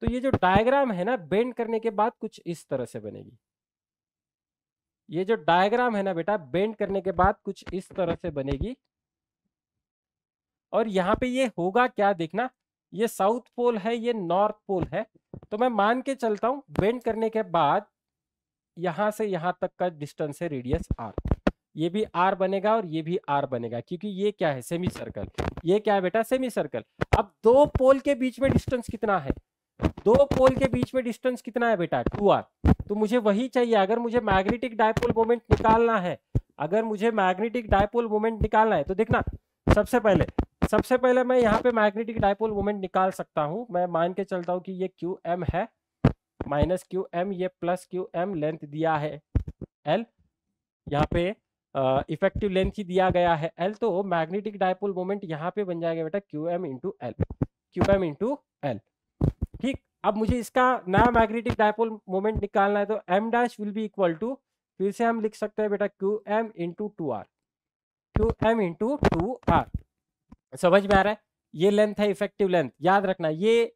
Speaker 1: ये जो डायग्राम है ना, बेंड करने के बाद कुछ इस तरह से बनेगी। ये जो डायग्राम है ना बेटा, बेंड करने के बाद कुछ इस तरह से बनेगी। और यहाँ पे ये होगा क्या देखना, ये साउथ पोल है, ये नॉर्थ पोल है। तो मैं मान के चलता हूं बेंड करने के बाद यहां से यहां तक का डिस्टेंस है रेडियस आर, ये भी आर बनेगा और ये भी आर बनेगा, क्योंकि ये क्या है सेमी सर्कल, ये क्या है बेटा सेमी सर्कल। अब दो पोल के बीच में डिस्टेंस कितना है, दो पोल के बीच में डिस्टेंस कितना है बेटा 2r। तो मुझे वही चाहिए, अगर मुझे मैग्नेटिक डायपोल मोमेंट निकालना है, अगर मुझे मैग्नेटिक डायपोल मोमेंट निकालना है तो देखना, सबसे पहले मैं यहाँ पे मैग्नेटिक डायपोल मोमेंट निकाल सकता हूँ। मैं मान के चलता हूँ कि ये क्यू एम है माइनस क्यू एम, ये प्लस क्यू एम, लेंथ दिया है एल, यहाँ पे इफेक्टिव लेंथ ही दिया गया है एल। तो मैग्नेटिक डायपोल मोमेंट यहाँ पे बन जाएगा बेटा Q M into L, Q M into L. ठीक, अब मुझे इसका नया मैग्नेटिक डायपोल मोमेंट निकालना है, तो M dash will be equal to, फिर से हम लिख सकते हैं बेटा Q M into two R, Q M into two R. समझ में आ रहा है, ये लेंथ है इफेक्टिव लेंथ, याद रखना। ये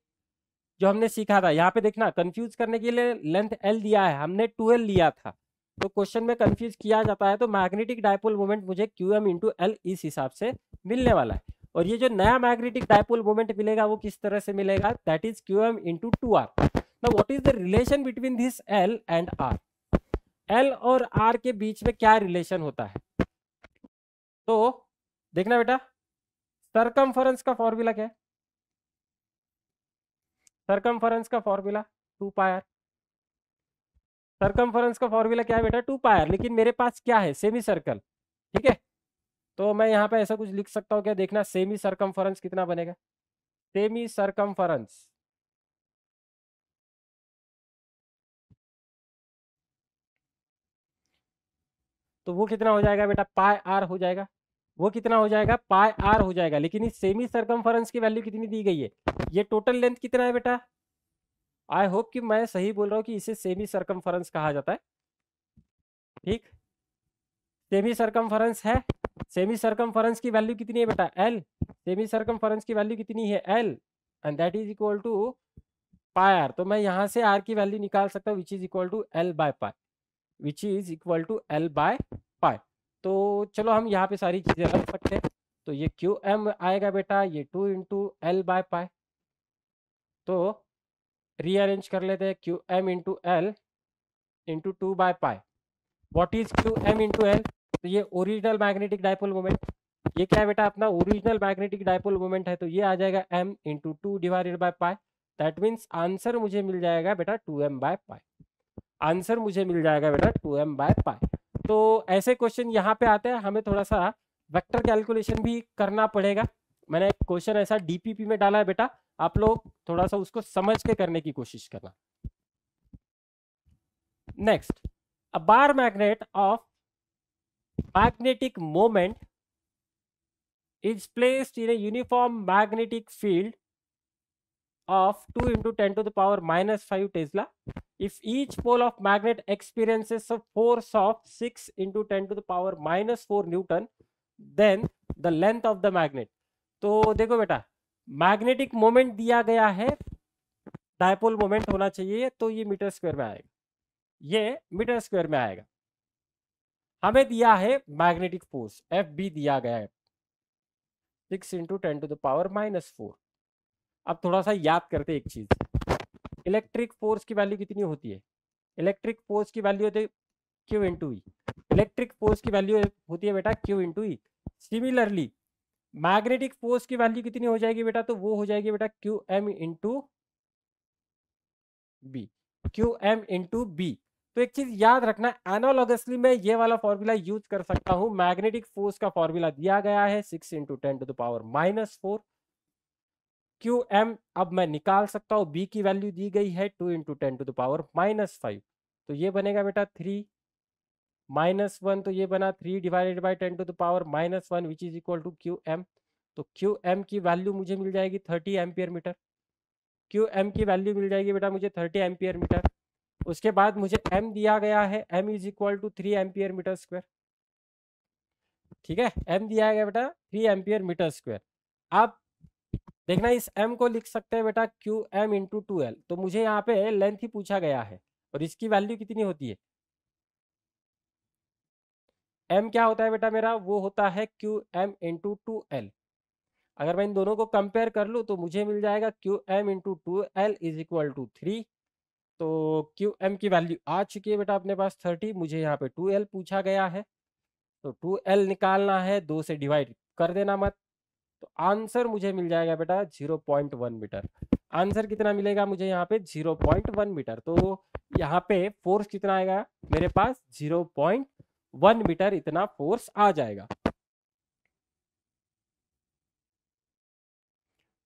Speaker 1: जो हमने सीखा था, यहाँ पे देखना कंफ्यूज करने के लिए लेंथ एल दिया है, हमने 2l लिया था, तो क्वेश्चन में कंफ्यूज किया जाता है। तो मैग्नेटिक डायपोल मोमेंट मुझे क्यू एम इंटू एल इस हिसाब से मिलने वाला है। और ये जो नया मैग्नेटिक डायपोल मोमेंट मिलेगा वो किस तरह से मिलेगा, that is Q M into two R. Now what is the relation between this L and R, L और आर के बीच में क्या रिलेशन होता है। तो देखना बेटा, सरकमफरेंस का फॉर्मूला क्या है, सरकमफरेंस का फॉर्मूला 2 पाई आर। सरकमफरेंस का फॉर्मूला क्या है बेटा 2 पाई आर, लेकिन मेरे पास क्या है सेमी सर्कल। ठीक है, तो मैं यहाँ पे ऐसा कुछ लिख सकता हूँ क्या, देखना सेमी सरकमफरेंस कितना बनेगा, सेमी सरकमफरेंस तो वो कितना हो जाएगा बेटा पाई आर हो जाएगा, वो कितना हो जाएगा पाई आर हो जाएगा। लेकिन इस सेमी सरकमफरेंस की वैल्यू कितनी दी गई है, ये टोटल लेंथ कितना है बेटा, आई होप कि मैं सही बोल रहा हूँ कि इसे सेमी सरकमफरेंस कहा जाता है। ठीक, सेमी सरकमफरेंस है, सेमी सरकमफरेंस की वैल्यू कितनी है बेटा एल, सेमी सरकमफरेंस की वैल्यू कितनी है L, and that is equal to pi R. तो मैं यहाँ से आर की वैल्यू निकाल सकता हूँ, which is equal to L by pi, which is equal to L by pi. तो चलो हम यहाँ पे सारी चीजें रख सकते हैं। तो ये क्यू एम आएगा बेटा, ये 2 इंटू एल बाय पाई। तो रीअरेंज कर लेते हैं, Q M into L into 2 by pi. What is Q M into L, तो ये ओरिजिनल मैग्नेटिक डायपोल मोमेंट, ये क्या है बेटा अपना ओरिजिनल मैग्नेटिक डायपोल मोमेंट है, तो ये आ जाएगा m into 2 divided by pi. That means answer मुझे मिल जाएगा बेटा 2m बाय पाई, आंसर मुझे मिल जाएगा बेटा 2m बाय पाई। तो ऐसे क्वेश्चन यहाँ पे आते हैं, हमें थोड़ा सा वेक्टर कैलकुलेशन भी करना पड़ेगा, मैंने एक क्वेश्चन ऐसा डीपीपी में डाला है बेटा, आप लोग थोड़ा सा उसको समझ के करने की कोशिश करना। Next, a bar magnet of magnetic moment is placed in a uniform magnetic field of 2 into 10 to the power minus 5 Tesla. If each pole of magnet experiences a force of 6 into 10 to the power minus 4 Newton, then the length of the magnet. तो देखो बेटा, magnetic moment दिया गया है, dipole moment होना चाहिए, तो ये मीटर स्क्वायर में आएगा, ये मीटर स्क्वायर में आएगा। हमें दिया है मैग्नेटिक फोर्स एफ बी दिया गया है 6 into 10 to the power minus 4। अब थोड़ा सा याद करते एक चीज, इलेक्ट्रिक फोर्स की वैल्यू कितनी होती है? इलेक्ट्रिक फोर्स की वैल्यू होती है Q into E. Electric force की वैल्यू होती है बेटा Q into E. Similarly magnetic force की वैल्यू कितनी हो जाएगी बेटा? तो वो हो जाएगी बेटा Q M into B, Q M into B. तो एक चीज याद रखना, एनालॉगसली मैं ये वाला फॉर्मूला यूज कर सकता हूं। मैग्नेटिक फोर्स का फॉर्मूला दिया गया है 6 into 10 to the power minus 4। Q M अब मैं निकाल सकता हूं, बी की वैल्यू दी गई है 2 into 10 to the power minus 5। तो ये बनेगा बेटा 3 माइनस 1, तो ये बना 3 divided by 10 to the power minus 1 which is equal to Q M. तो क्यू एम की वैल्यू मुझे मिल जाएगी 30 एम्पियर मीटर। क्यू एम की वैल्यू मिल जाएगी बेटा मुझे 30 एम्पियर मीटर। उसके बाद मुझे m दिया गया है, m is equal to 3 ampere metre square. ठीक है, m दिया गया बेटा 3 एम्पियर मीटर स्क्वायर। अब देखना, इस m को लिख सकते हैं बेटा क्यू एम इंटू 2l। तो मुझे यहाँ पे लेंथ ही पूछा गया है और इसकी वैल्यू कितनी होती है? m क्या होता है बेटा मेरा? वो होता है क्यू एम इंटू 2l। अगर मैं इन दोनों को कंपेयर कर लूँ तो मुझे मिल जाएगा Q M into 2l is equal to 3। तो क्यू एम की वैल्यू आ चुकी है बेटा अपने पास 30, मुझे यहाँ पे 2l पूछा गया है, तो 2l निकालना है, 2 से डिवाइड कर देना मत। तो आंसर मुझे मिल जाएगा बेटा 0.1 मीटर। आंसर कितना मिलेगा मुझे यहाँ पे? 0.1 मीटर। तो यहाँ पे फोर्स कितना आएगा मेरे पास? 0.1 मीटर इतना फोर्स आ जाएगा।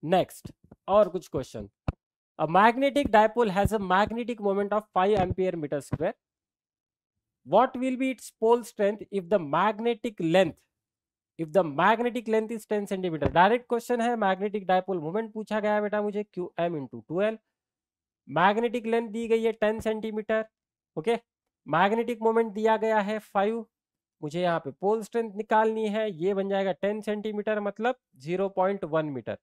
Speaker 1: नेक्स्ट, और कुछ question. A magnetic dipole has a magnetic moment of 5 ampere meter square. What will be its pole strength if the magnetic length is 10 centimeter? Direct question है, मैग्नेटिक डायपोल मोमेंट पूछा गया है बेटा मुझे Q M into 2l। Magnetic length दी गई है 10 centimetre. Okay, magnetic moment दिया गया है 5। मुझे यहाँ पे पोल स्ट्रेंथ निकालनी है, ये बन जाएगा 10 सेंटीमीटर मतलब 0.1 मीटर।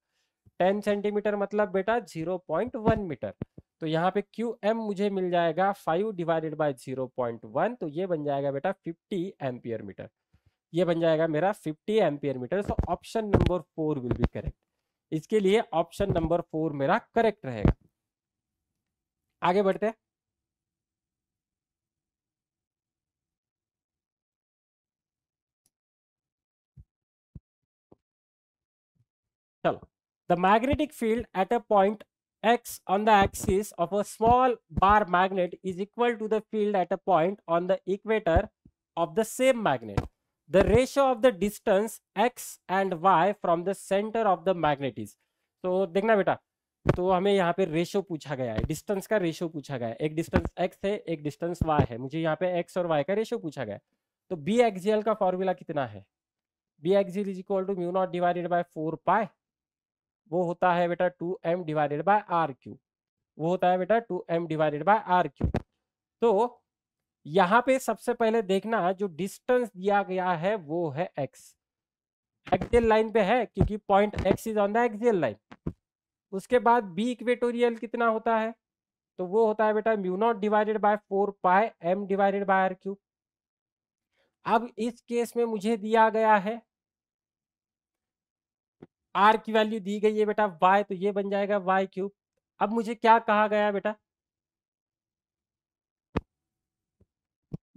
Speaker 1: 10 सेंटीमीटर मतलब बेटा 0.1 मीटर। तो यहाँ पे क्यू एम मुझे मिल जाएगा 5 डिवाइडेड बाय 0.1, तो ये बन जाएगा बेटा 50 एम्पियर मीटर। ये बन जाएगा मेरा 50 ampere metre. So option number 4 will be correct. इसके लिए ऑप्शन नंबर 4 मेरा करेक्ट रहेगा। आगे बढ़ते हैं। चलो, the magnetic field at a point x on the axis of a small bar magnet is equal to the field at a point on the equator of the same magnet. The ratio of the distance x and y from the center of the magnet is. तो देखना बेटा, तो हमें यहाँ पे ratio पूछा गया है, डिस्टेंस का रेशो पूछा गया है। एक डिस्टेंस x है, एक डिस्टेंस y है, मुझे यहाँ पे x और y का रेशो पूछा गया है। तो बी एक्सियल का फॉर्मूला कितना है? B axial is equal to mu not divided by 4 pi. वो होता है बेटा 2m divided by R cube. वो होता है बेटा 2m divided by R cube. तो यहाँ पे सबसे पहले देखना, जो डिस्टेंस दिया गया है वो है x, एक्सियल लाइन पे है क्योंकि point x is on the axial line. उसके बाद बी इक्वेटोरियल कितना होता है? तो वो होता है बेटा mu not divided by 4 pi m divided by R cube. अब इस केस में मुझे दिया गया है आर की वैल्यू दी गई है बेटा y, तो ये बन जाएगा y क्यूब। अब मुझे क्या कहा गया बेटा?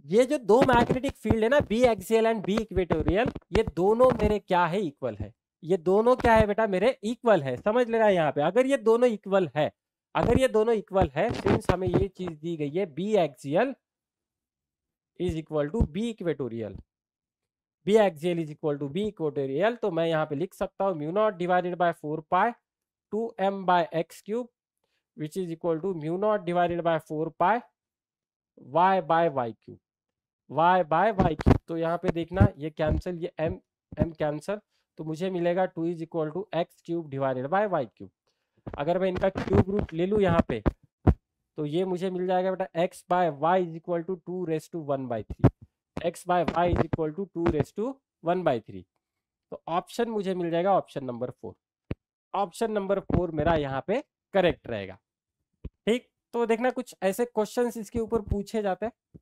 Speaker 1: ये जो दो मैग्नेटिक फील्ड है ना, B axial and B equatorial, ये दोनों मेरे क्या है? इक्वल है। ये दोनों क्या है बेटा मेरे? इक्वल है। समझ लेना यहाँ पे, अगर ये दोनों इक्वल है, अगर ये दोनों इक्वल है, सिंस हमें ये चीज दी गई है B axial is equal to B equatorial, B axial is equal to B equatorial, तो मैं यहाँ पे लिख सकता हूँ mu not divided by 4 pi 2m by X cube which is equal to mu not divided by 4 pi y by Y cube, y by Y cube. तो यहाँ पे देखना ये कैंसिल, ये m कैंसिल, तो मुझे मिलेगा 2 is equal to X cube divided by Y cube. अगर मैं इनका क्यूब रूट ले लूँ यहाँ पे, तो ये मुझे मिल जाएगा बेटा x by Y is equal to 2 raise to 1/3, x by Y is equal to 2 raise to 1/3। तो ऑप्शन मुझे मिल जाएगा ऑप्शन नंबर 4। ऑप्शन नंबर 4 मेरा यहाँ पे करेक्ट रहेगा। ठीक, तो देखना कुछ ऐसे क्वेश्चंस इसके ऊपर पूछे जाते हैं।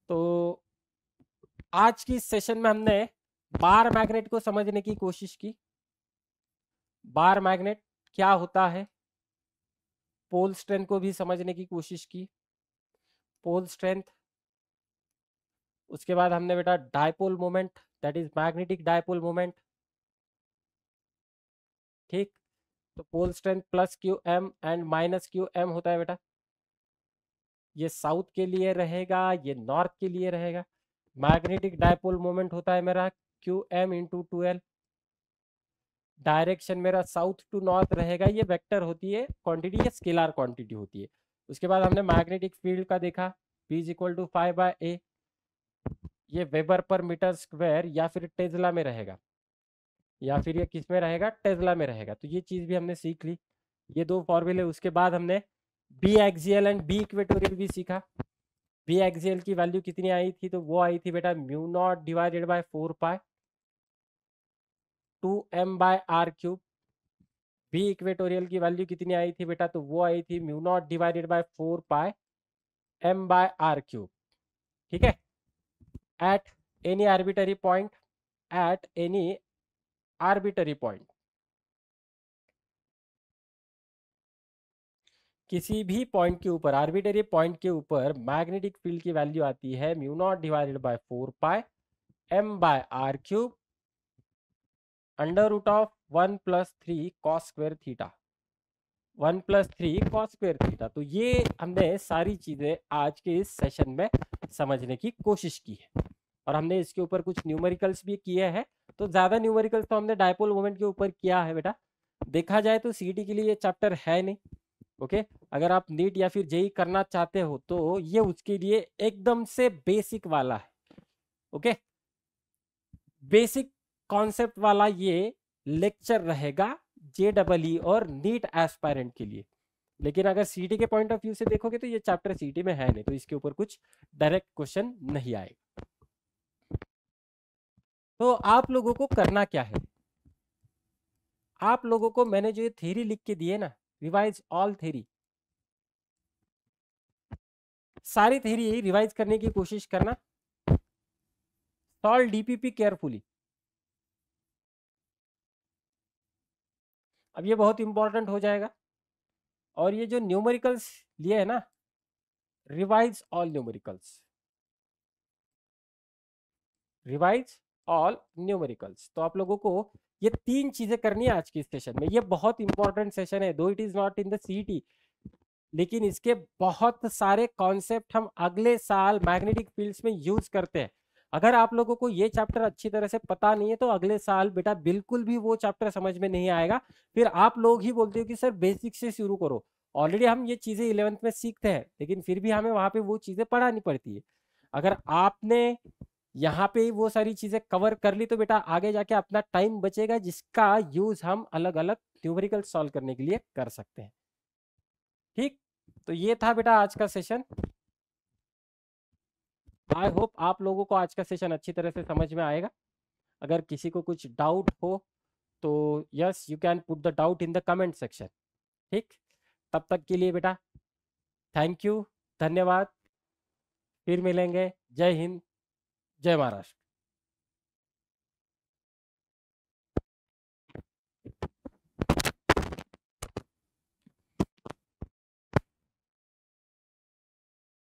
Speaker 1: तो आज की सेशन में हमने बार मैग्नेट को समझने की कोशिश की। बार मैग्नेट क्या होता है, पोल स्ट्रेंथ को भी समझने की कोशिश की, पोल स्ट्रेंथ। उसके बाद हमने बेटा dipole moment, that is magnetic dipole moment. ठीक, तो pole strength plus Q M and minus Q M होता है बेटा। ये साउथ के लिए रहेगा, ये नॉर्थ के लिए रहेगा। मैग्नेटिक डायपोल मोमेंट होता है मेरा Q M into 2l। Direction मेरा साउथ टू नॉर्थ रहेगा, ये वेक्टर होती है क्वांटिटी, ये स्केलर क्वांटिटी होती है। उसके बाद हमने मैग्नेटिक फील्ड का देखा, P is equal to 5/a, ये वेबर पर मीटर स्क्वायर या फिर टेस्ला में रहेगा, या फिर ये किस में रहेगा, टेस्ला में रहेगा। तो ये चीज भी हमने सीख ली, ये दो फॉर्मूले। उसके बाद हमने B axial and B equatorial भी सीखा। बी एक्सियल की वैल्यू कितनी आई थी, तो वो आई थी बेटा mu not divided by 4 pi 2m by R cube. B equatorial की वैल्यू कितनी आई थी बेटा, तो वो आई थी mu not divided by 4 pi m by R cube. ठीक है, at any arbitrary point, at any arbitrary point, किसी भी पॉइंट के ऊपर, आर्बिटरी पॉइंट के ऊपर मैग्नेटिक फील्ड की वैल्यू आती है mu not divided by 4 pi m by R cube under root of 1 plus 3 cos square theta, 1 plus 3 cos square theta. तो ये हमने सारी चीजें आज के इस सेशन में समझने की कोशिश की है, और हमने इसके ऊपर कुछ न्यूमेरिकल्स भी किए हैं। तो ज्यादा न्यूमेरिकल्स तो हमने डायपोल मोमेंट के ऊपर किया है बेटा। देखा जाए तो सीईटी के लिए ये चैप्टर है नहीं। ओके, अगर आप नीट या फिर जेई करना चाहते हो तो ये उसके लिए एकदम से बेसिक वाला है। ओके, बेसिक कॉन्सेप्ट वाला ये लेक्चर रहेगा जेडबलई और नीट एस्पायरेंट के लिए। लेकिन अगर सीटी के पॉइंट ऑफ व्यू से देखोगे तो ये चैप्टर सीटी में है नहीं, तो इसके ऊपर कुछ डायरेक्ट क्वेश्चन नहीं आएगा। तो आप लोगों को करना क्या है, आप लोगों को मैंने जो ये थ्योरी लिख के दी है ना, रिवाइज ऑल थ्योरी, सारी थ्योरी रिवाइज करने की कोशिश करना। Solve DPP carefully. अब ये बहुत इंपॉर्टेंट हो जाएगा। और ये जो न्यूमेरिकल्स लिए है ना, revise all numericals, revise all numericals. तो आप लोगों को ये 3 चीजें करनी है आज की सेशन में। ये बहुत इंपॉर्टेंट सेशन है, दो it is not in the CET, लेकिन इसके बहुत सारे कॉन्सेप्ट हम अगले साल मैग्नेटिक फील्ड्स में यूज करते हैं। अगर आप लोगों को ये चैप्टर अच्छी तरह से पता नहीं है तो अगले साल बेटा बिल्कुल भी वो चैप्टर समझ में नहीं आएगा। फिर आप लोग ही बोलते हो कि सर बेसिक से शुरू करो। ऑलरेडी हम ये चीजें 11th में सीखते हैं, लेकिन फिर भी हमें वहां पे वो चीजें पढ़ानी पड़ती है। अगर आपने यहाँ पे वो सारी चीजें कवर कर ली तो बेटा आगे जाके अपना टाइम बचेगा, जिसका यूज हम अलग अलग न्यूमेरिकल सॉल्व करने के लिए कर सकते हैं। ठीक, तो ये था बेटा आज का सेशन। आई होप आप लोगों को आज का सेशन अच्छी तरह से समझ में आएगा। अगर किसी को कुछ डाउट हो तो yes you can put the doubt in the comment section. ठीक, तब तक के लिए बेटा थैंक यू, धन्यवाद, फिर मिलेंगे। जय हिंद, जय महाराष्ट्र।